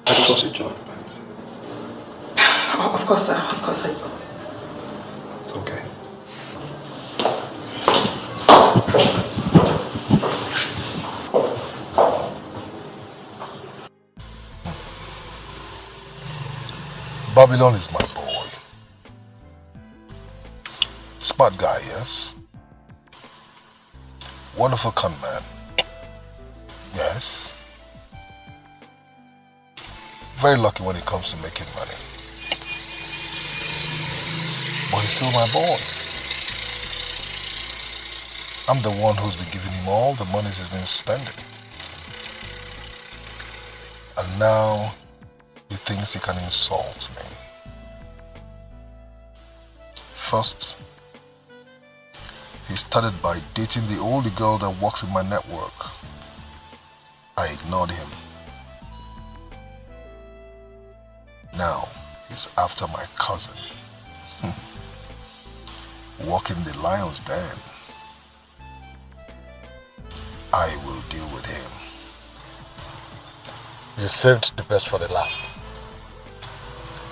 I trust your judgment. Of course, sir. Of course I will. It's okay. Babylon is my boy. Smart guy, yes. Wonderful con man. Yes. Very lucky when it comes to making money. But he's still my boy. I'm the one who's been giving him all the monies he's been spending. And now he thinks he can insult me. First, he started by dating the only girl that works in my network. I ignored him. Now, he's after my cousin. Walking the lion's den. I will deal with him. You saved the best for the last.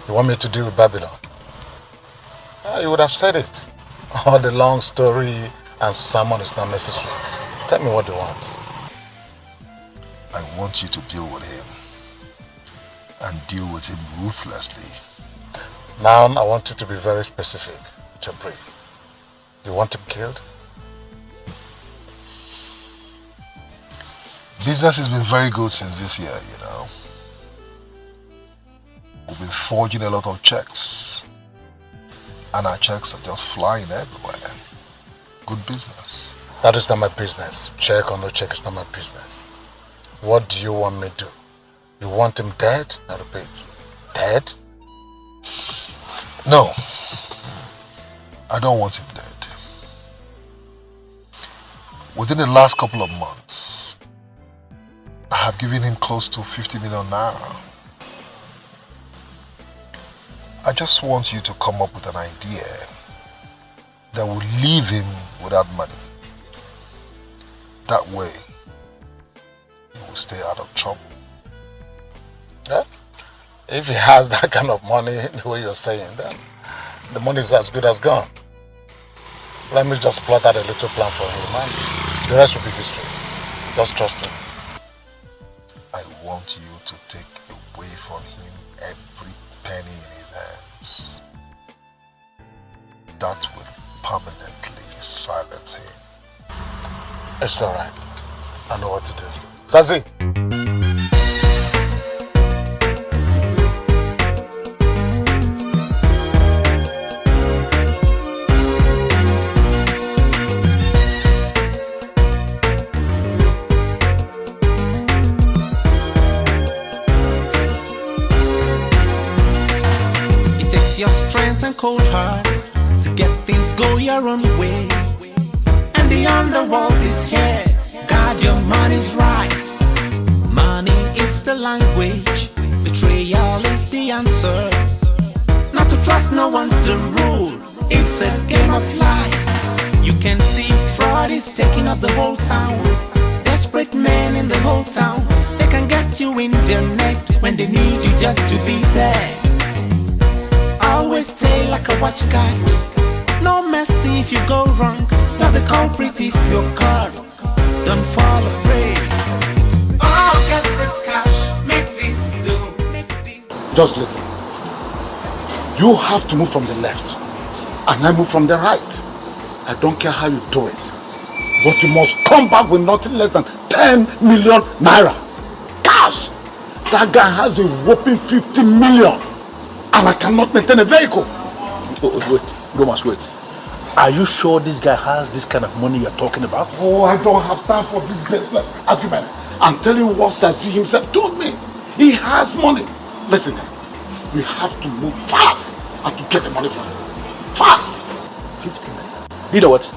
You want me to deal with Babylon? You would have said it. All the long story and sermon is not necessary. Tell me what you want. I want you to deal with him. And deal with him ruthlessly. Now I want you to be very specific with your brief. You want him killed? Business has been very good since this year, you know. We've been forging a lot of checks. And our checks are just flying everywhere. Good business. That is not my business. Check or no check is not my business. What do you want me to do? You want him dead? I repeat, dead? No. I don't want him dead. Within the last couple of months, I have given him close to 50 million naira. I just want you to come up with an idea that will leave him without money. That way, he will stay out of trouble. Yeah? If he has that kind of money, the way you're saying, then the money is as good as gone. Let me just plot out a little plan for him, man. The rest will be history. Just trust him. I want you to take away from him every penny in his hands. That will permanently silence him. It's alright. I know what to do. Zazie! Your strength and cold heart to get things go your own way. And the underworld is here. God, your money's right. Money is the language. Betrayal is the answer. Not to trust no one's the rule. It's a game of life. You can see fraud is taking up the whole town. Desperate men in the whole town. They can get you in their net when they need you just to be there. Always stay like a watch guard. No mercy if you go wrong. You're the culprit if you're caught. Don't fall afraid. Just listen. You have to move from the left, and I move from the right. I don't care how you do it, but you must come back with nothing less than 10 million naira. Cash! That guy has a whopping 50 million, and I cannot maintain a vehicle. Oh, wait, Thomas, wait. Are you sure this guy has this kind of money you're talking about? Oh, I don't have time for this baseless argument. I'm telling you what Sazi himself told me. He has money. Listen, we have to move fast and to get the money from him. Fast! 50 million. You know what?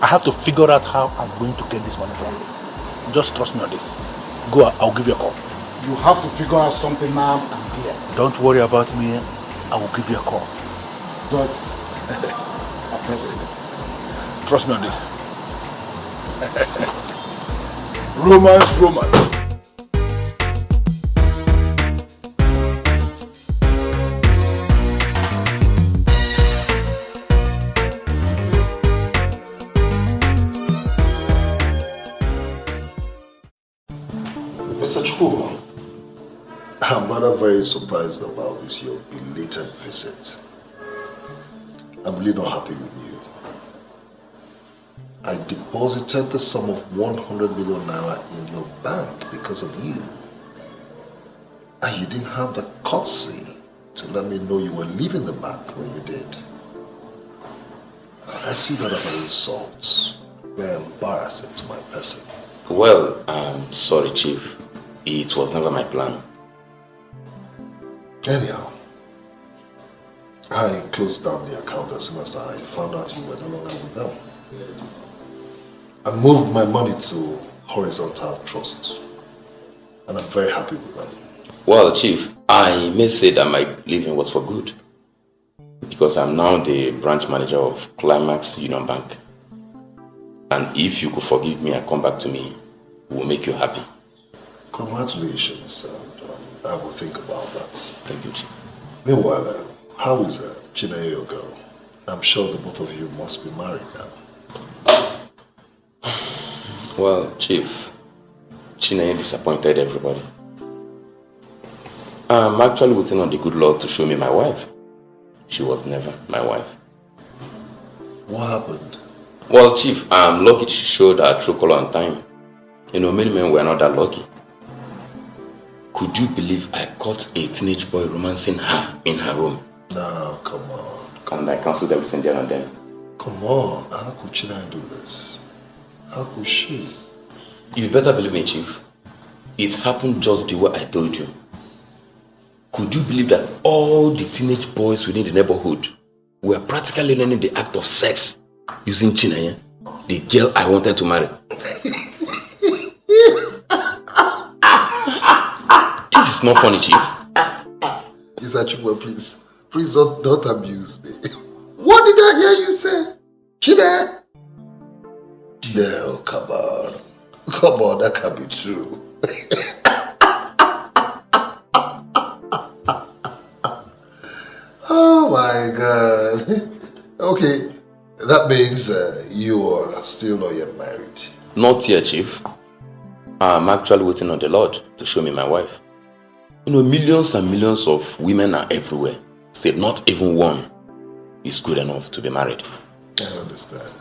I have to figure out how I'm going to get this money from you. Just trust me on this. Go, I'll give you a call. You have to figure out something now and here. Don't worry about me. I will give you a call. George, trust me on this. Romance. Mr. Chukwu, I'm rather very surprised about this your belated visit. I'm really not happy with you. I deposited the sum of 100 million naira in your bank because of you. And you didn't have the courtesy to let me know you were leaving the bank when you did. I see that as an insult. Very embarrassing to my person. Well, I'm sorry, Chief. It was never my plan. Anyhow, I closed down the account as soon as I found out you were no longer with them. I moved my money to Horizontal Trust, and I'm very happy with them. Well, Chief, I may say that my leaving was for good, because I'm now the branch manager of Climax Union Bank. And if you could forgive me and come back to me, it will make you happy. Congratulations, and I will think about that. Thank you, Chief. Meanwhile, how is Ini Edo girl? I'm sure the both of you must be married now. Well, Chief, Ini Edo disappointed everybody. I'm actually waiting on the good Lord to show me my wife. She was never my wife. What happened? Well, Chief, I'm lucky she showed her true color on time. You know, many men were not that lucky. Could you believe I caught a teenage boy romancing her in her room? No, come on. And I cancelled everything there and then. Come on, how could China do this? How could she? You better believe me, Chief. It happened just the way I told you. Could you believe that all the teenage boys within the neighborhood were practically learning the act of sex using Chinaya, the girl I wanted to marry? This is not funny, Chief. Akachukwu, please don't abuse me. What did I hear you say? Chide? No, come on, that can't be true. Oh my God. Okay, that means you are still not yet married. Not yet, Chief. I'm actually waiting on the Lord to show me my wife. You know, millions and millions of women are everywhere. Still, not even one is good enough to be married. I understand.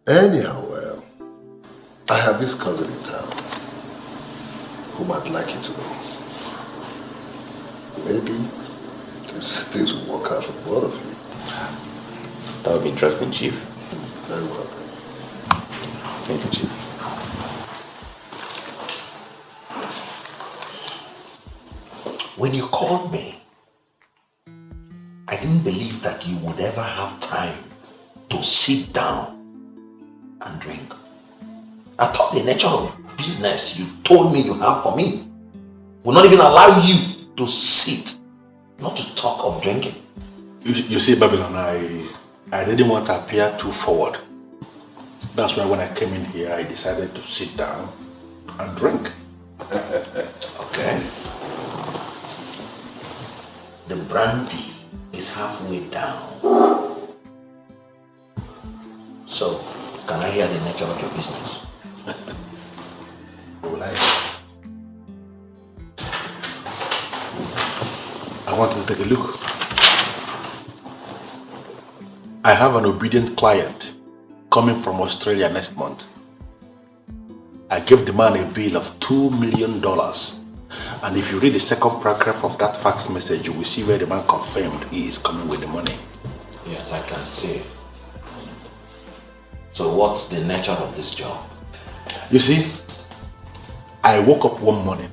Anyhow, I have this cousin in town whom I'd like you to meet. Maybe things will work out for both of you. That would be interesting, Chief. Very well then. Thank you, Chief. When you called me, I didn't believe that you would ever have time to sit down and drink. I thought the nature of business you told me you have for me will not even allow you to sit, not to talk of drinking. You see, Babylon, I didn't want to appear too forward. That's why when I came in here, I decided to sit down and drink. Okay. The brandy is halfway down. So, can I hear the nature of your business? I want to take a look. I have an obedient client coming from Australia next month. I gave the man a bill of $2 million. And if you read the second paragraph of that fax message, you will see where the man confirmed he is coming with the money. Yes, I can see. So what's the nature of this job? You see, I woke up one morning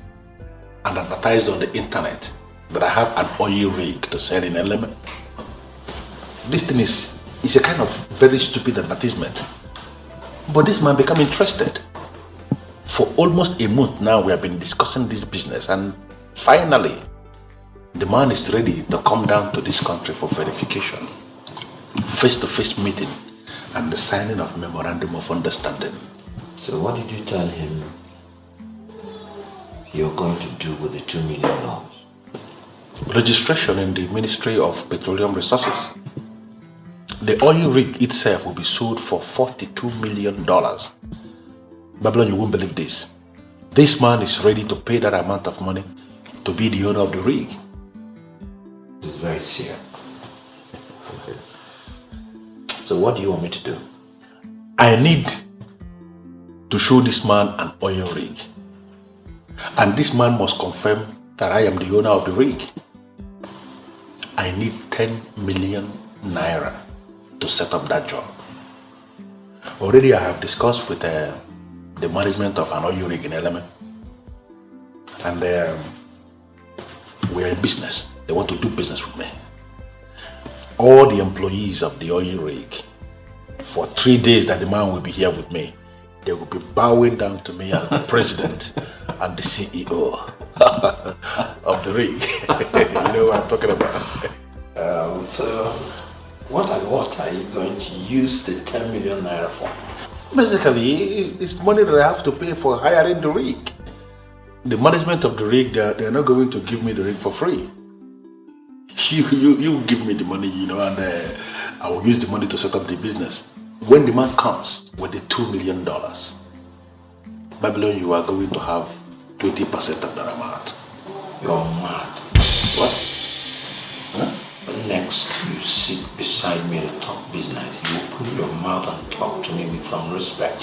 and advertised on the internet that I have an oil rig to sell in Element. This thing is a kind of very stupid advertisement. But this man became interested. For almost a month now, we have been discussing this business, and finally, the man is ready to come down to this country for verification. Face-to-face meeting and the signing of memorandum of understanding. So what did you tell him you're going to do with the $2 million? Registration in the Ministry of Petroleum Resources. The oil rig itself will be sold for $42 million. Babylon, you won't believe this. This man is ready to pay that amount of money to be the owner of the rig. This is very serious. So what do you want me to do? I need to show this man an oil rig. And this man must confirm that I am the owner of the rig. I need 10 million naira to set up that job. Already I have discussed with the management of an oil rig in Element. And we are in business. They want to do business with me. All the employees of the oil rig, for 3 days that the man will be here with me, they will be bowing down to me as the president and the CEO of the rig. You know what I'm talking about. So what are you going to use the 10 million naira for? Basically, it's money that I have to pay for hiring the rig. The management of the rig, they're not going to give me the rig for free. You give me the money, you know, and I will use the money to set up the business. When the man comes with the $2 million, Babylon, you are going to have 20% of that amount. You're mad. What? Huh? Next, you sit beside me to talk business. You put your mouth and talk to me with some respect.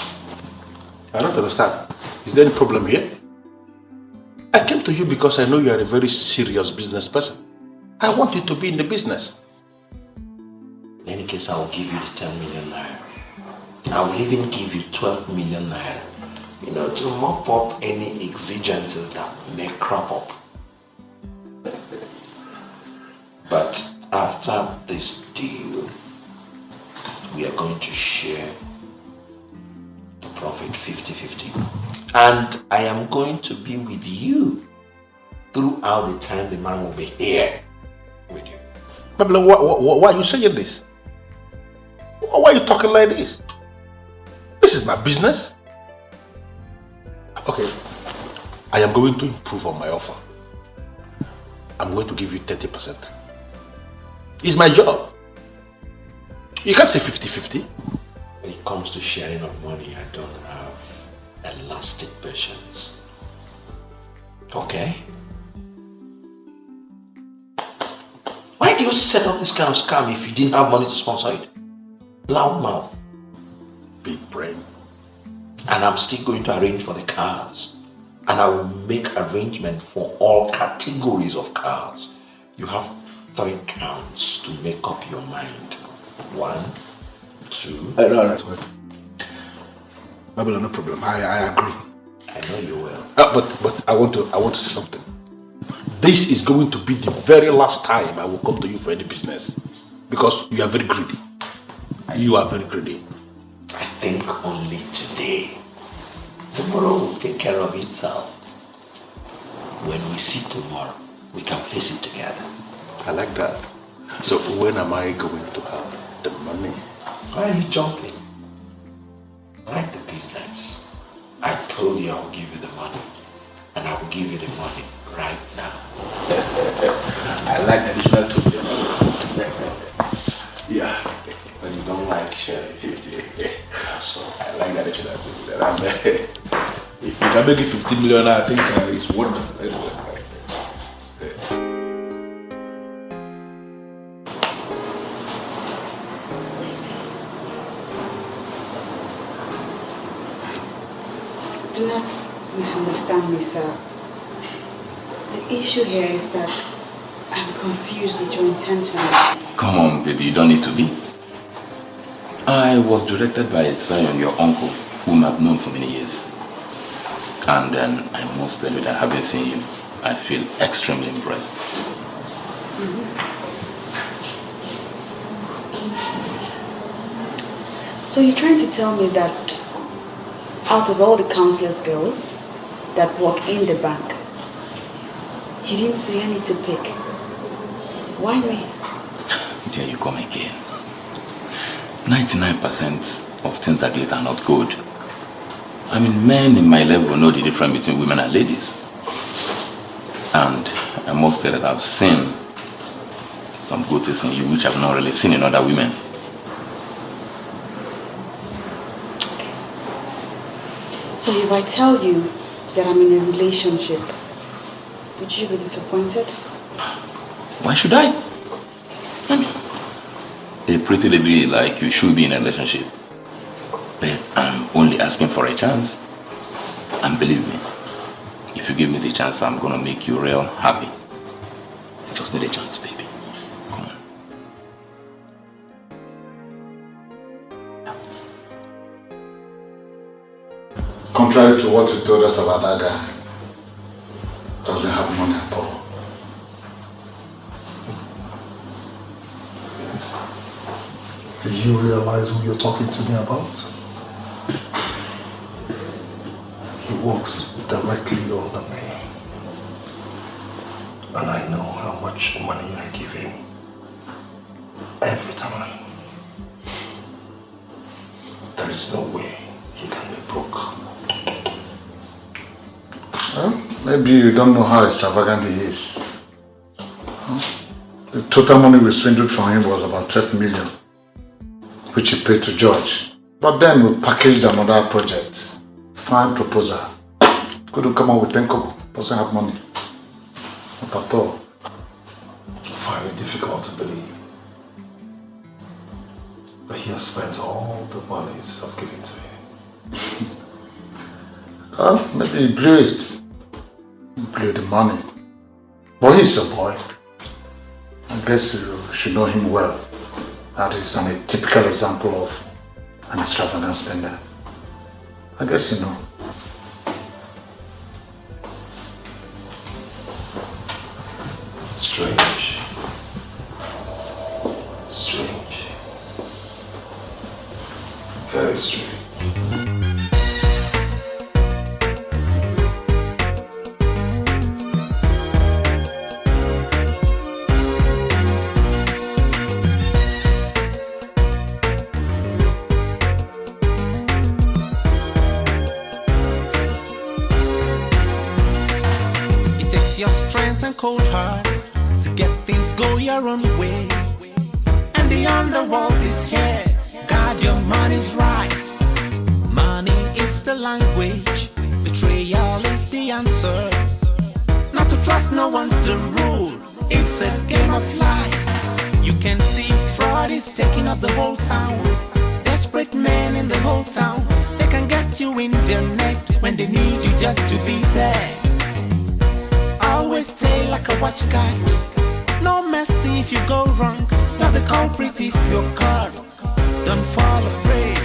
I don't understand. Is there any problem here? I came to you because I know you are a very serious business person. I want you to be in the business. In any case, I will give you the 10 million naira. I will even give you 12 million naira, you know, to mop up any exigencies that may crop up. But after this deal, we are going to share the profit 50-50. And I am going to be with you throughout the time the man will be here with you. Babylon, why are you saying this? Why are you talking like this? This is my business. Okay, I am going to improve on my offer. I'm going to give you 30%. It's my job. You can't say 50-50. When it comes to sharing of money, I don't have elastic patience. Okay? Why do you set up this kind of scam if you didn't have money to sponsor it? Loud mouth. Big brain. And I'm still going to arrange for the cars. And I will make arrangement for all categories of cars. You have 3 counts to make up your mind. 1, 2... No, wait. Babylon, no problem. I agree. I know you will. But I want to say something. This is going to be the very last time I will come to you for any business. Because you are very greedy. You are very greedy. I think only today. Tomorrow will take care of itself. When we see tomorrow, we can face it together. I like that. So when am I going to have the money? Why are you jumping? I like the business. I told you I will give you the money. And I will give you the money right now. I like the additional 2 million. Yeah. But you don't like sharing 50. So I like that additional 2 million. And if you can make it 50 million, I think it's wonderful. Do not misunderstand me, sir. The issue here is that I'm confused with your intention. Come on, baby, you don't need to be. I was directed by Zion, your uncle, whom I've known for many years. And then I must tell you that having seen you, I feel extremely impressed. So you're trying to tell me that out of all the counselors girls that work in the bank, you didn't see any to pick? Why me? There you come again. 99% of things that glitter are not gold. I mean, men in my level know the difference between women and ladies. And I must say that I've seen some good things in you which I've not really seen in other women. So if I tell you that I'm in a relationship, would you be disappointed? Why should I? I mean, a pretty lady like you should be in a relationship. But I'm only asking for a chance. And believe me, if you give me the chance, I'm gonna make you real happy. I just need a chance, baby. Come on. Contrary to what you told us about that guy, doesn't have money at all. Do you realize who you're talking to me about? He works directly under me. And I know how much money I give him every time. There is no way he can be broke. Well, maybe you don't know how extravagant he is. The total money we swindled from him was about 12 million, which he paid to George. But then we packaged another project. Fine proposal. Couldn't come up with 10 kobo. Doesn't have money. Not at all. I find it difficult to believe that he has spent all the monies I've given to him. Well, maybe he blew it. He blew the money. But he's a boy. I guess you should know him well. That is a typical example of an extravagant spender. I guess you know. Strange. Strange. Very strange. It takes your strength and cold heart to get things go your own way. And the underworld is here. God, your money's right. Money is the language. Betrayal is the answer. Not to trust no one's the rule. It's a game of life. You can see fraud is taking up the whole town. Desperate men in the whole town. They can get you in their net when they need you just to be there. Always stay like a watch guard. No mercy if you go wrong. You're the culprit if you're caught. Don't fall afraid.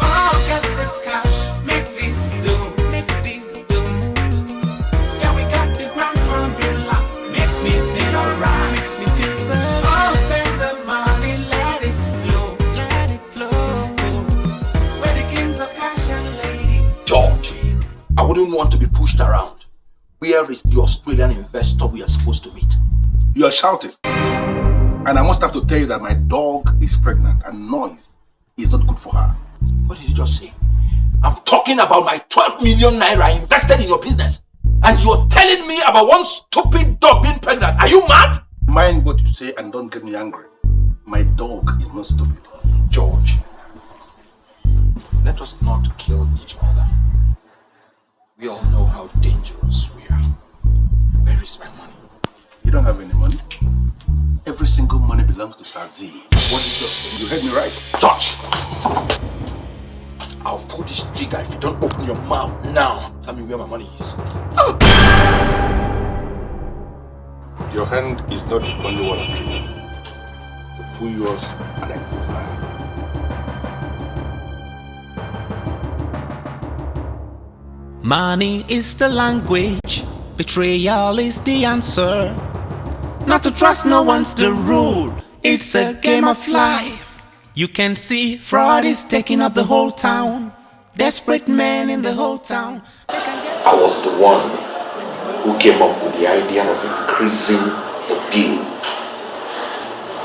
Oh, get this cash, make this do, make this do. Yeah, we got the grand formula. Makes me feel alright, makes me feel safe. Oh, spend the money, let it flow, let it flow. We're the kings of cash and ladies. George, I wouldn't want to be pushed around. Where is the Australian investor we are supposed to meet? You are shouting. And I must have to tell you that my dog is pregnant and noise is not good for her. What did you just say? I'm talking about my 12 million naira invested in your business. And you're telling me about one stupid dog being pregnant. Are you mad? Mind what you say and don't get me angry. My dog is not stupid. George, let us not kill each other. We all know how dangerous we are. Where is my money? You don't have any money. Every single money belongs to Sazi. What did you just say? You heard me right. George! I'll pull this trigger if you don't open your mouth now. Tell me where my money is. Your hand is not the only one I'm triggering. You pull yours and I pull mine. Money is the language, betrayal is the answer. Not to trust no one's the rule, it's a game of life. You can see fraud is taking up the whole town. Desperate men in the whole town. I was the one who came up with the idea of increasing the bill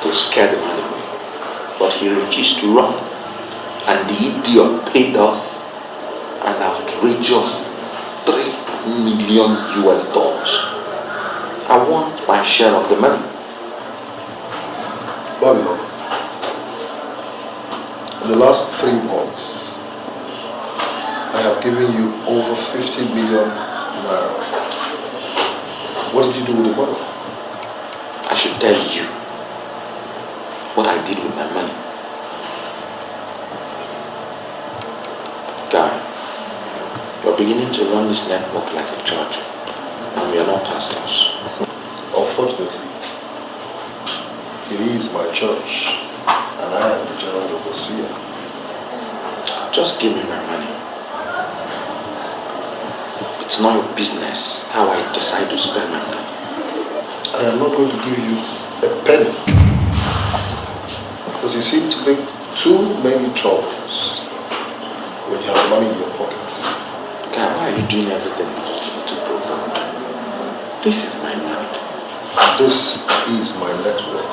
to scare the man away. But he refused to run. And the idiot paid off an outrageous $3 million US. I want my share of the money. Babylon, in the last 3 months, I have given you over 50 million naira. What did you do with the money? I should tell you what I did with my money. Guy, you're beginning to run this network like a church, and we are not pastors. Unfortunately, it is my church, and I am the general overseer. Just give me my money. It's not your business how I decide to spend my money. I am not going to give you a penny, because you seem to make too many troubles when you have money in your pocket. God, why are you doing everything possible to provoke? This is my money. This is my network.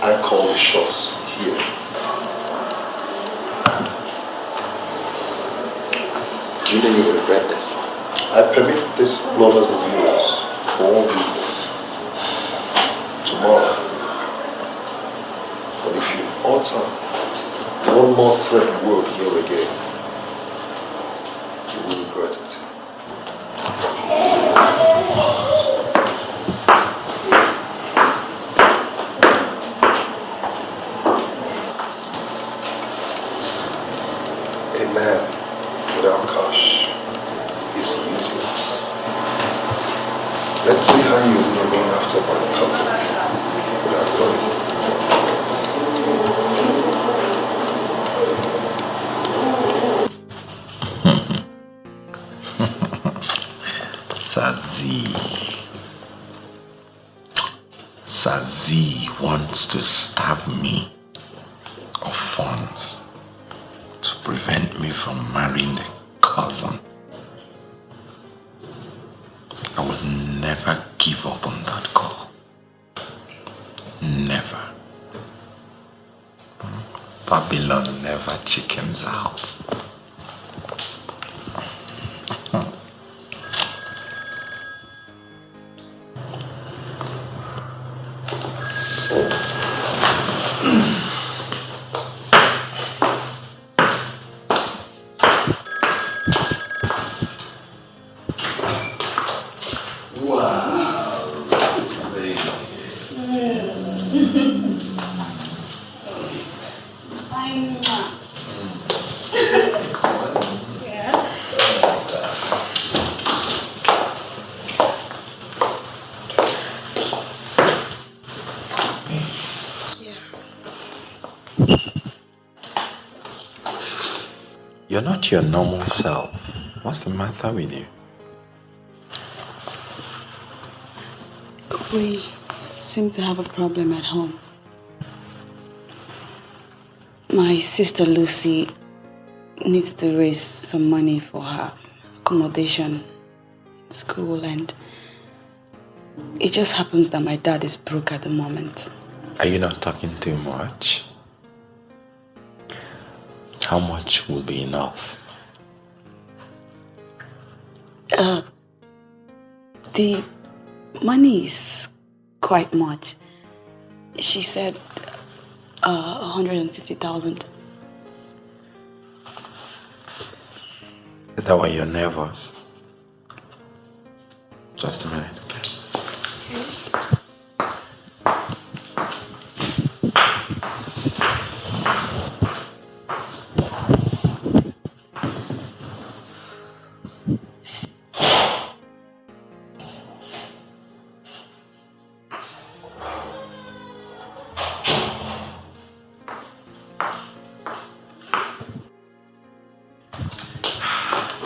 I call the shots here. Do you know you will regret this? I permit this bloggers of yours for all people tomorrow. But if you utter one more threat word here again, you will regret it. A man without cash is useless. Let's see how you will run after my cousin without money in your pockets. Sazi wants to starve me of funds to prevent me from marrying the cousin. I will never give up on that call. Never. Babylon never chickens out. You're not your normal self. What's the matter with you? We seem to have a problem at home. My sister Lucy needs to raise some money for her accommodation in school, and it just happens that my dad is broke at the moment. Are you not talking too much? How much will be enough? The money is quite much. She said 150,000. Is that why you're nervous? Just a minute.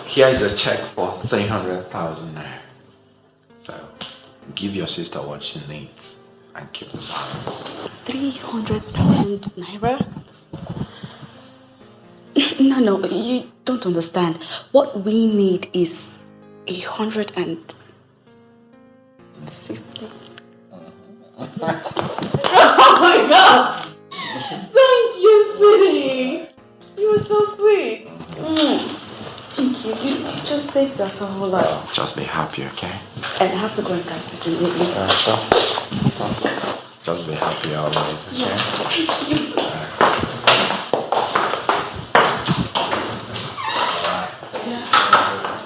Here is a check for 300,000 naira. So, give your sister what she needs and keep the balance. 300,000 naira? No, you don't understand. What we need is 150. Oh my God! Thank you, sweetie. You were so sweet. Thank you. You just saved us a whole lot. Just be happy, okay? And I have to go and catch this immediately. Just be happy always, okay? Thank you.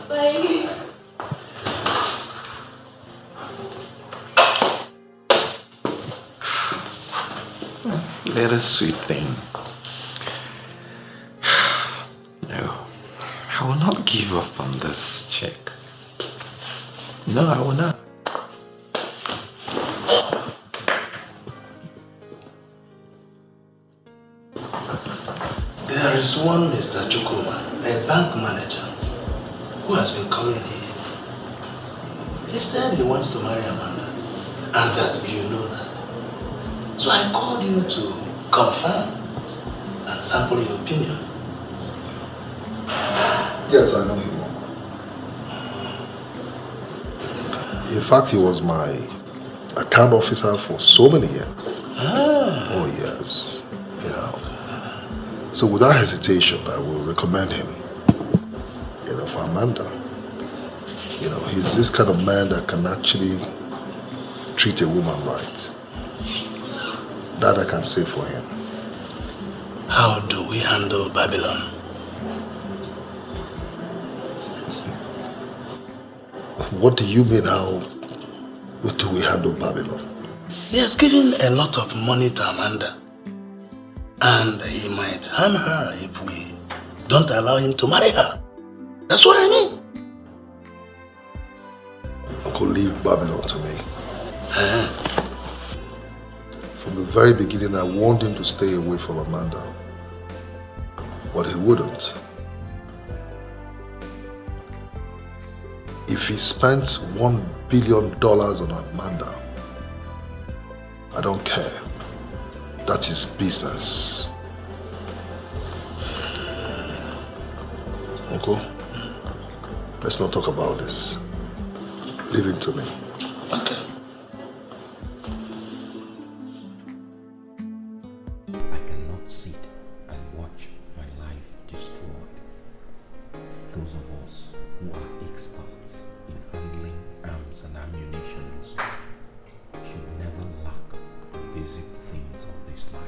Bye. Little sweet thing. No, I will not give up on this chick. No, I will not. There is one Mr. Chukuma, a bank manager, who has been coming here. He said he wants to marry Amanda, and that you know that. So I called you to confirm and sample your opinion. Yes, I know him. In fact, he was my account officer for so many years. Oh, yes. Yeah. So without hesitation, I will recommend him, for Amanda. He's this kind of man that can actually treat a woman right. That I can say for him. How do we handle Babylon? What do you mean, how do we handle Babylon? He has given a lot of money to Amanda. And he might harm her if we don't allow him to marry her. That's what I mean. Uncle, leave Babylon to me. From the very beginning, I warned him to stay away from Amanda. But he wouldn't. If he spends $1 billion on Amanda, I don't care. That's his business. Uncle, let's not talk about this. Leave it to me. Okay. I cannot sit and watch my life destroyed. Those of us who are experts in handling arms and ammunition should never lack the basic things of this life.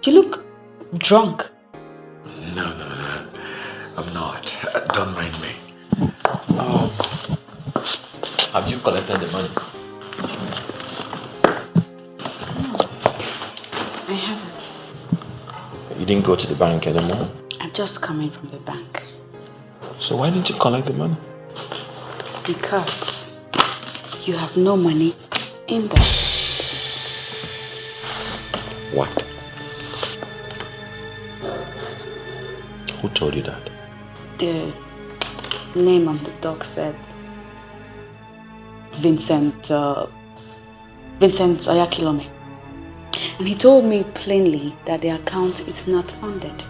You look drunk. No. I'm not. Don't mind me. Have you collected the money? No, I haven't. You didn't go to the bank anymore? I'm just coming from the bank. So why didn't you collect the money? Because you have no money in there. What? Who told you that? The name on the dog said Vincent Oyakilome. And he told me plainly that the account is not funded.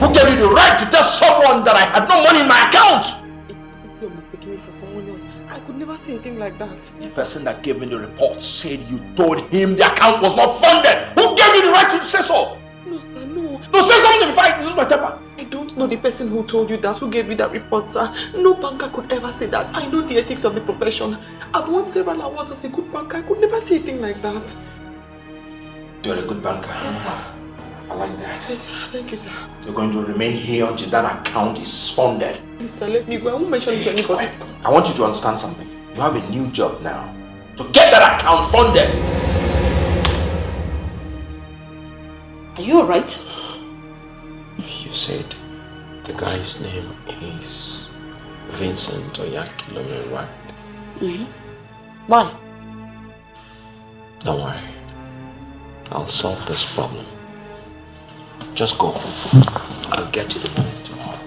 Who gave you the right to tell someone that I had no money in my account? You're mistaking me for someone else. I could never say anything like that. The person that gave me the report said you told him the account was not funded. Who gave you the right to say so? No, sir, no. No, say something before I lose my temper. I don't know the person who told you that, who gave you that report, sir. No banker could ever say that. I know the ethics of the profession. I've won several awards as a good banker. I could never say anything like that. You're a good banker. Yes, sir. I like that. Yes, sir. Thank you, sir. You're going to remain here until that account is funded. Please, sir, let me go. I won't mention it to anybody. I want you to understand something. You have a new job now. To get that account funded. Are you alright? You said the guy's name is Vincent Oyakilome, right? Mm-hmm. Why? Don't worry. I'll solve this problem. Just go. I'll get you the money tomorrow.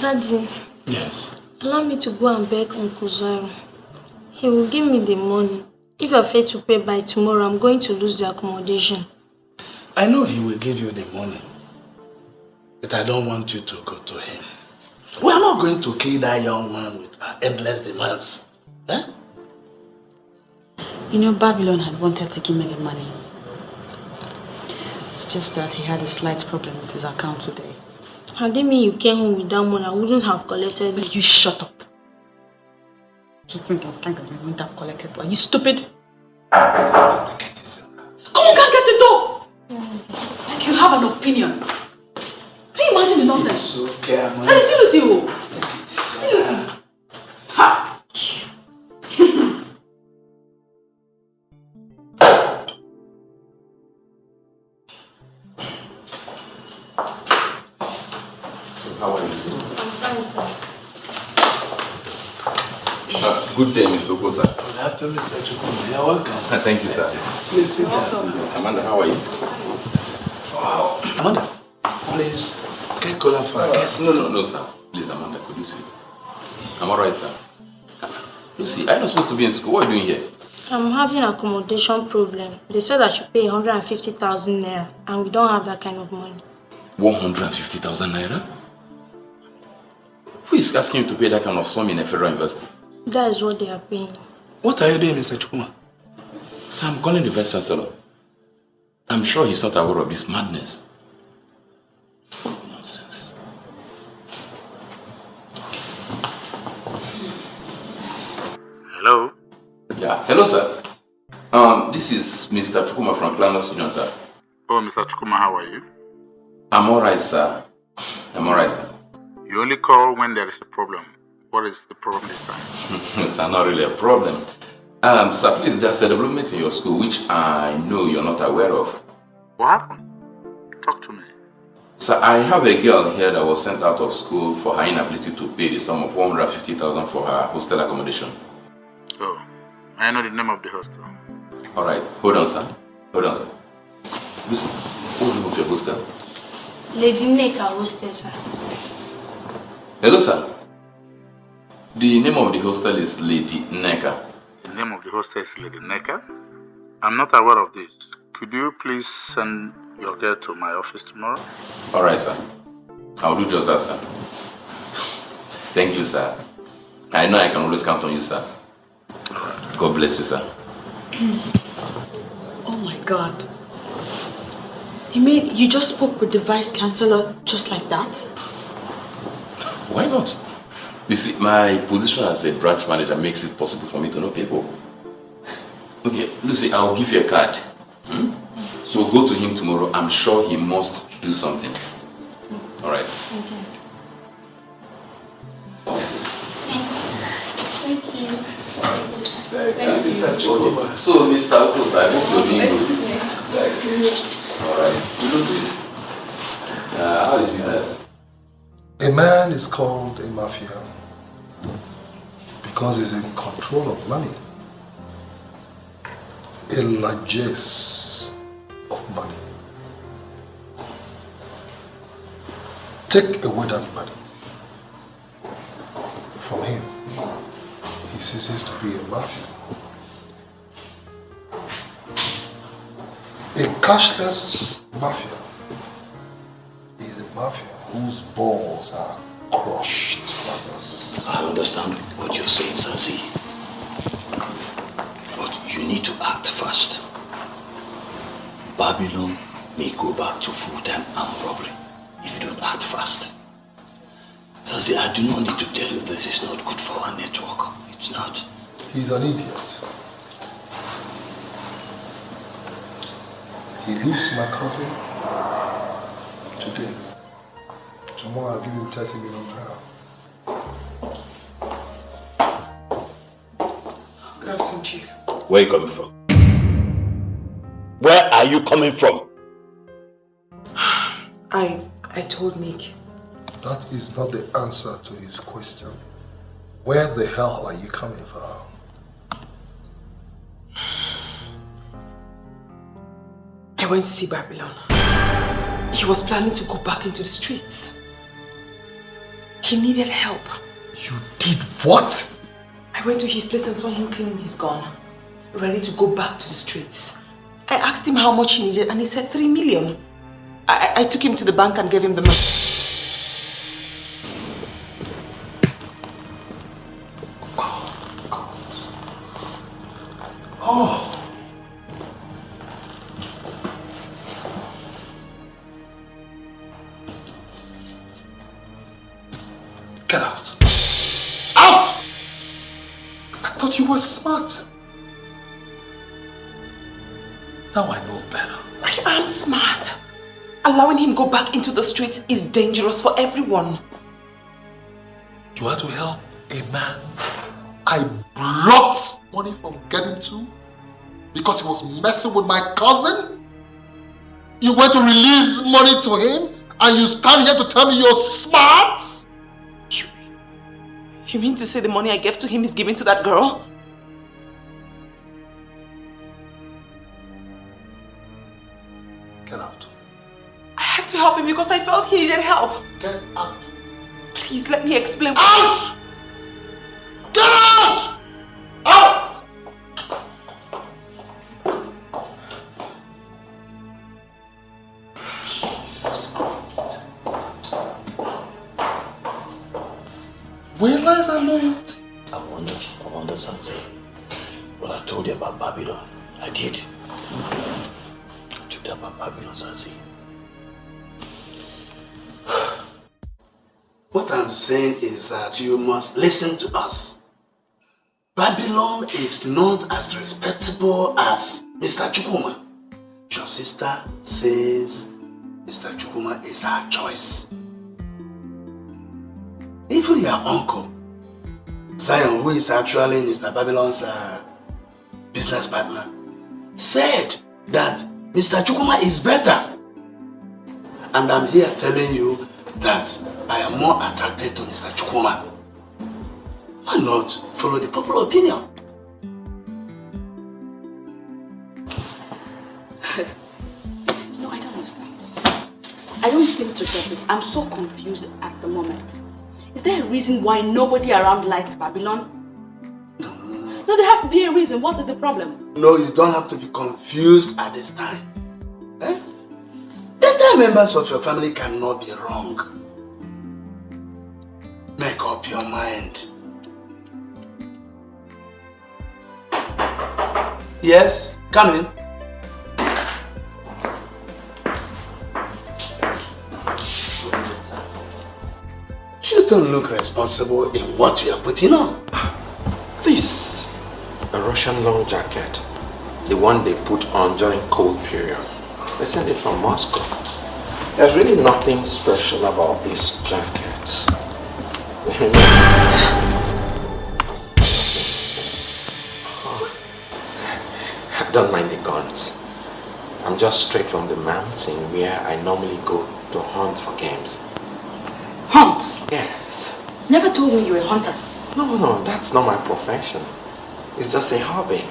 Daddy. Yes. Allow me to go and beg Uncle Zairo. He will give me the money. If I fail to pay by tomorrow, I'm going to lose the accommodation. I know he will give you the money. But I don't want you to go to him. We are not going to kill that young man with endless demands. Eh? You know, Babylon had wanted to give me the money. It's just that he had a slight problem with his account today. Had it mean you came home with that money, I wouldn't have collected it. You shut up. You think I wouldn't have collected it? Are you stupid? Come on, can't get the door! Like you have an opinion. Can you imagine the nonsense? It's okay, man. And see Lucy. See Lucy. Ha! How are you? I'm fine, sir. Good day, Mr. Okosa. Good afternoon, Mr. Chukwu. You're welcome. Thank you, sir. Please sit down. Amanda, how are you? Wow. Amanda, please get cola for our guest. No, sir. Please, Amanda, could you sit? I'm alright, sir. Lucy, I'm not supposed to be in school. What are you doing here? I'm having an accommodation problem. They said I should pay 150,000 naira, and we don't have that kind of money. 150,000 naira? Who is asking you to pay that kind of sum in a federal university? That is what they are paying. What are you doing, Mr. Chukwu? Sir, I'm calling the Vice Chancellor. I'm sure he's not aware of this madness. Nonsense. Hello? Yeah, hello, sir. This is Mr. Chukuma from Planners Union, sir. Oh, Mr. Chukuma, how are you? I'm alright, sir. I'm alright, sir. You only call when there is a problem. What is the problem this time? It's not really a problem. Sir, please, there's a development in your school which I know you're not aware of. What happened? Talk to me. Sir, I have a girl here that was sent out of school for her inability to pay the sum of 150,000 for her hostel accommodation. Oh, I know the name of the hostel. Alright, hold on, sir. Hold on, sir. Listen, what's the name of your hostel? Lady Neka hostel, sir. Hello, sir. The name of the hostel is Lady Neka. The name of the hostel is Lady Neka? I'm not aware of this. Could you please send your girl to my office tomorrow? Alright, sir. I'll do just that, sir. Thank you, sir. I know I can always count on you, sir. Alright. God bless you, sir. Oh my God. You mean you just spoke with the Vice Chancellor just like that? Why not? You see, my position as a branch manager makes it possible for me to know people. Okay, Lucy, I'll give you a card. So go to him tomorrow. I'm sure he must do something. Alright. you. Mr. Chukwu. So, Mr. Ugezu, I hope you're doing good. Thank you. Alright. How is business? A man is called a mafia because he's in control of money. A largesse of money. Take away that money from him, he ceases to be a mafia. A cashless mafia is a mafia whose balls are crushed by us. I understand what you're saying, Sazi. But you need to act fast. Babylon may go back to full-time armed robbery if you don't act fast. Sazi, I do not need to tell you this is not good for our network. It's not. He's an idiot. He leaves my cousin today. Tomorrow I'll give him 30 million naira. Good afternoon, Chief. Where are you coming from? Where are you coming from? I told Nick. That is not the answer to his question. Where the hell are you coming from? I went to see Babylon. He was planning to go back into the streets. He needed help. You did what? I went to his place and saw him cleaning his gun, ready to go back to the streets. I asked him how much he needed and he said 3 million. I took him to the bank and gave him the money. Oh. Get out. Out! I thought you were smart. Now I know better. I am smart. Allowing him go back into the streets is dangerous for everyone. You had to help a man I blocked money from getting to because he was messing with my cousin? You went to release money to him and you stand here to tell me you're smart? You mean to say the money I gave to him is given to that girl? Get out. I had to help him because I felt he needed help. Get out. Please let me explain. Out! Get out! Out! Jesus Christ. Where lies our loyalty? I wonder something. What I told you about Babylon, I did. I told you about Babylon, Sazi. What I'm saying is that you must listen to us. Babylon is not as respectable as Mr. Chukwuma. Your sister says Mr. Chukwuma is her choice. Even your uncle, Zion, who is actually Mr. Babylon's business partner, said that Mr. Chukwuma is better. And I'm here telling you that I am more attracted to Mr. Chukwuma. Why not follow the popular opinion? No, I don't understand this. I don't seem to get this. I'm so confused at the moment. Is there a reason why nobody around likes Babylon? No, there has to be a reason. What is the problem? No, you don't have to be confused at this time. Eh? The entire members of your family cannot be wrong. Make up your mind. Yes, come in. You don't look responsible in what you are putting on. This, a Russian long jacket, the one they put on during cold period. They sent it from Moscow. There's really nothing special about this jacket. don't mind the guns. I'm just straight from the mountain where I normally go to hunt for games. Hunt? Yes. Never told me you were a hunter. No, that's not my profession. It's just a hobby.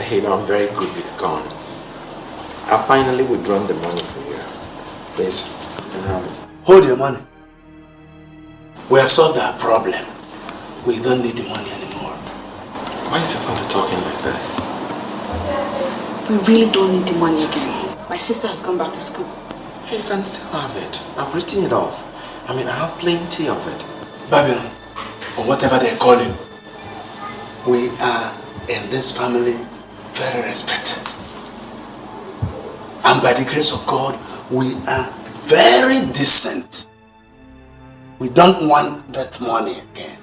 You know, I'm very good with guns. I'll finally withdraw the money for you. Please. Hold your money. We have solved our problem. We don't need the money anymore. Why is your father talking like this? We really don't need the money again. My sister has gone back to school. You can still have it. I've written it off. I mean, I have plenty of it. Babylon, or whatever they call him, we are in this family very respected. And by the grace of God, we are very decent. We don't want that money again.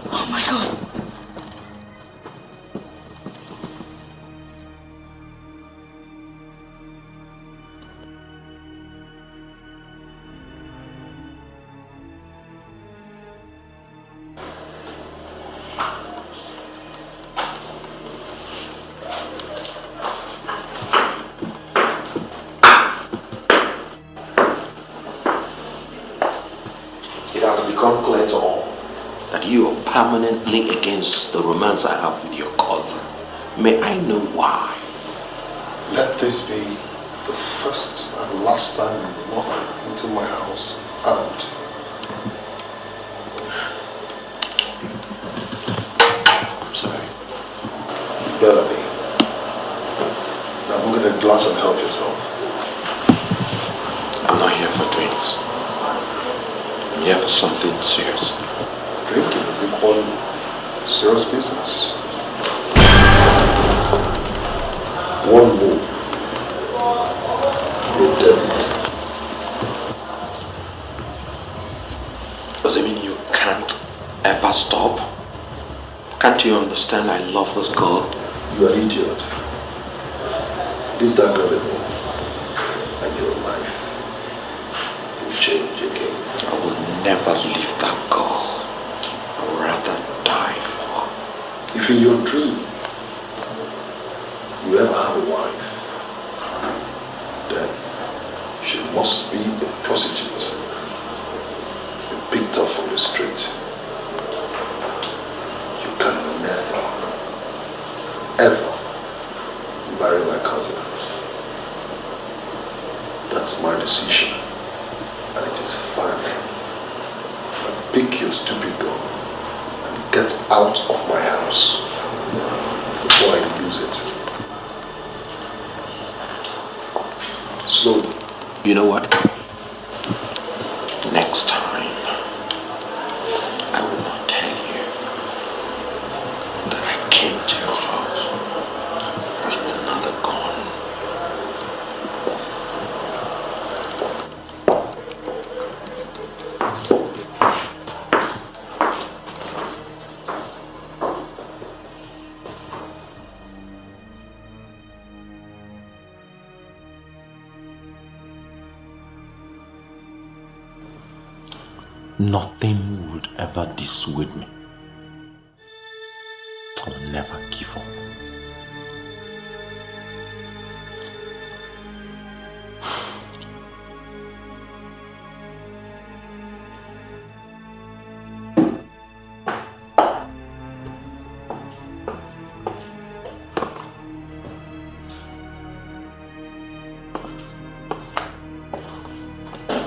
Oh my God. It has become clear to all that you are permanently against the romance I have with your cousin. May I know why? Let this be the first and last time you walk into my house and I'm sorry. You better be. Now go get a glass and help yourself. I'm not here for drinks. I'm here for something serious. Drinking is equally serious business. One move, you're dead man. Does it mean you can't ever stop? Can't you understand I love this girl? You're an idiot. Leave that girl alone, and your life will change again. I will never leave that girl. I would rather die for her. If in your dream you ever have a wife, then she must be a prostitute. You picked up from the street. You can never, ever marry my cousin. That's my decision, and it is final. Now pick your stupid gun and get out of my house before I lose it. Slowly. You know what? Next time, I will not tell you that I came to your house with another gun. Nothing would ever dissuade me. I will never give up.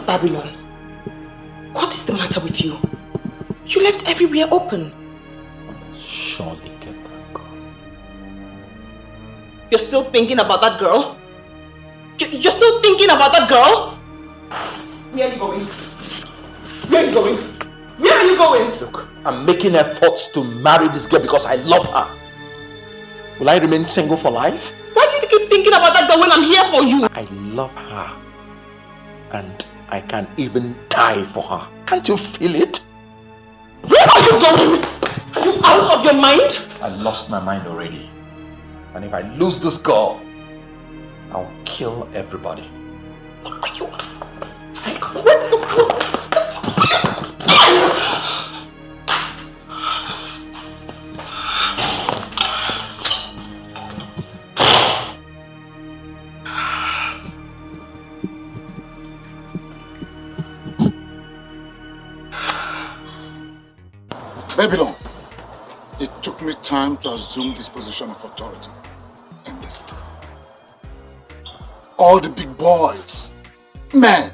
Babylon, what is the matter with you? You left everywhere open. Surely get that girl. You're still thinking about that girl? You're still thinking about that girl? Where are you going? Where are you going? Where are you going? Look, I'm making efforts to marry this girl because I love her. Will I remain single for life? Why do you keep thinking about that girl when I'm here for you? I love her. And I can even die for her. Can't you feel it? Where are you going? Are you out of your mind? I lost my mind already. And if I lose this girl, I'll kill everybody. Babylon, it took me time to assume this position of authority in this town. All the big boys, men,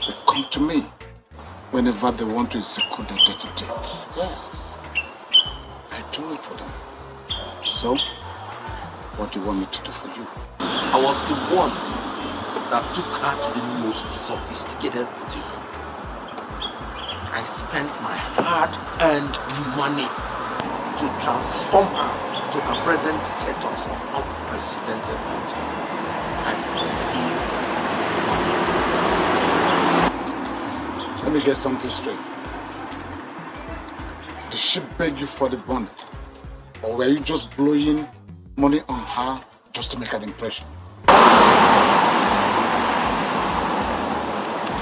they come to me whenever they want to execute their dirty deeds. Yes, I do it for them. So, what do you want me to do for you? I was the one that took her to the most sophisticated boutique. I spent my hard-earned money to transform her to her present status of unprecedented beauty. Let me get something straight. Did she beg you for the money? Or were you just blowing money on her just to make an impression? You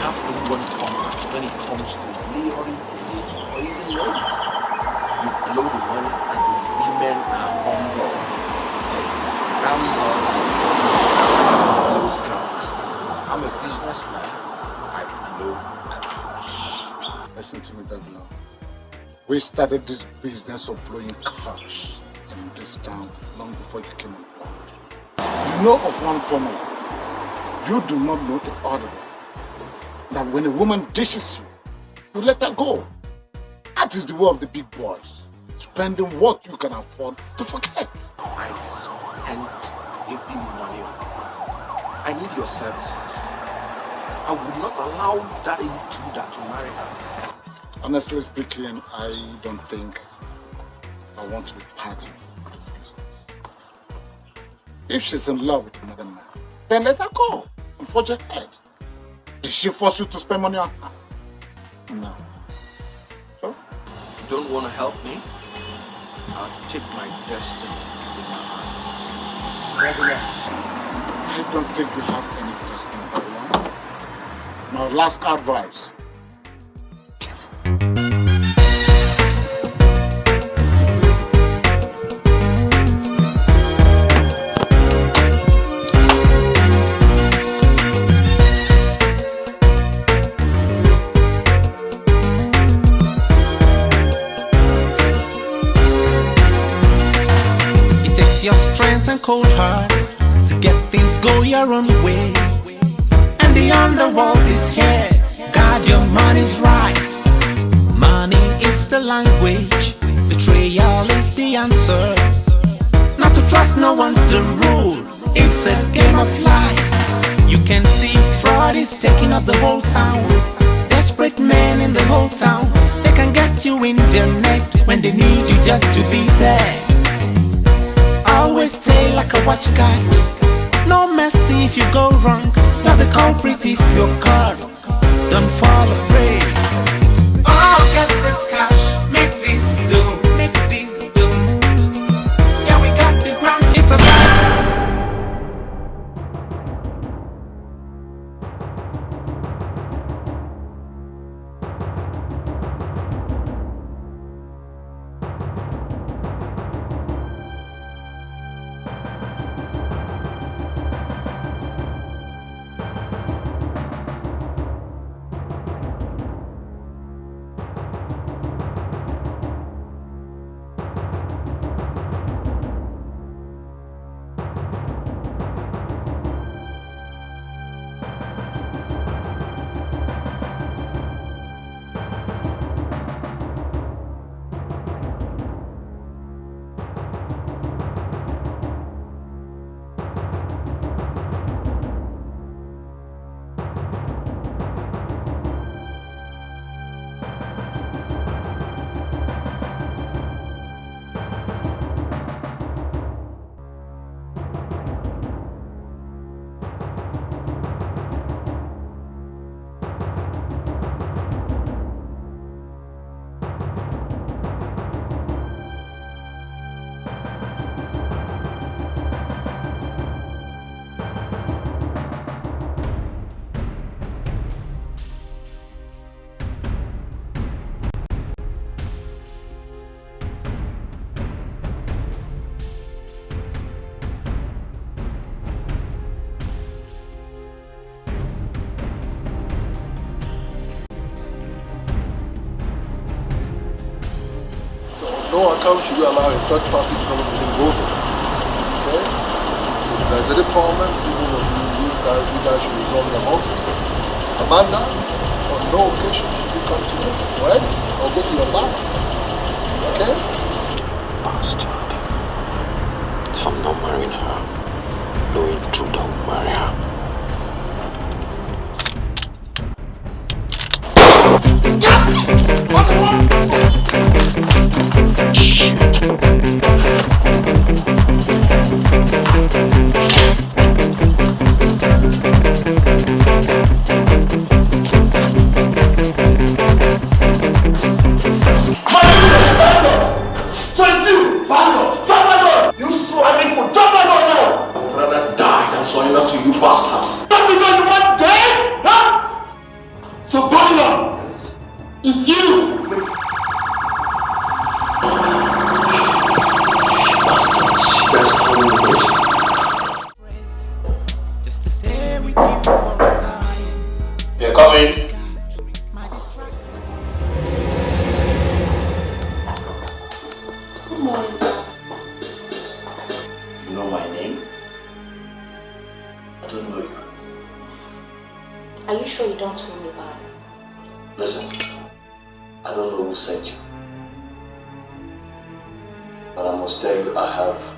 have only one format when it comes to luring the lady or even ladies. You blow the money and the women are on board. Hey, that blows ground. I'm a businessman. I blow cash. Listen to me, Babylon. We started this business of blowing cash in this town long before you came on board. You know of one formula. You do not know the other one. That when a woman dishes you, you let her go. That is the way of the big boys. Spending what you can afford to forget. I spent heavy money on her. I need your services. I would not allow that intruder to marry her. Honestly speaking, I don't think I want to be part of this business. If she's in love with another man, then let her go and forge ahead. Did she force you to spend money on her? No. So? If you don't want to help me, I'll take my destiny in my hands. Babylon, I don't think you have any destiny, Babylon. My last advice. Your strength and cold heart to get things go your own way. And the underworld is here. God, your money's right. Money is the language. Betrayal is the answer. Not to trust no one's the rule. It's a game of life. You can see fraud is taking up the whole town. Desperate men in the whole town. They can get you in their net when they need you just to be there. Always stay like a watch guard. No mercy if you go wrong. You're the culprit if you're caught. Don't fall afraid. Oh, get this cash, make this do, make this do. Yeah, we got the ground. It's a no account should we allow a third party to come and over. Okay? If there's any problem, you guys should resolve it amongst yourselves. Amanda, on no occasion should you come to me for anything or go to your father. Okay? Bastard. If I'm not marrying her, knowing true that will marry her. So it's you, Bandit! Drop my gun! You swine fool! Drop my gun now! I would rather die than surrender to you bastards. Not because you want dead! Huh? So Babylon! Yes. It's you! Bastards! That's calling me. They're coming. Good morning. You know my name? I don't know you. Are you sure you don't know me, man? Listen, I don't know who sent you. But I must tell you, I have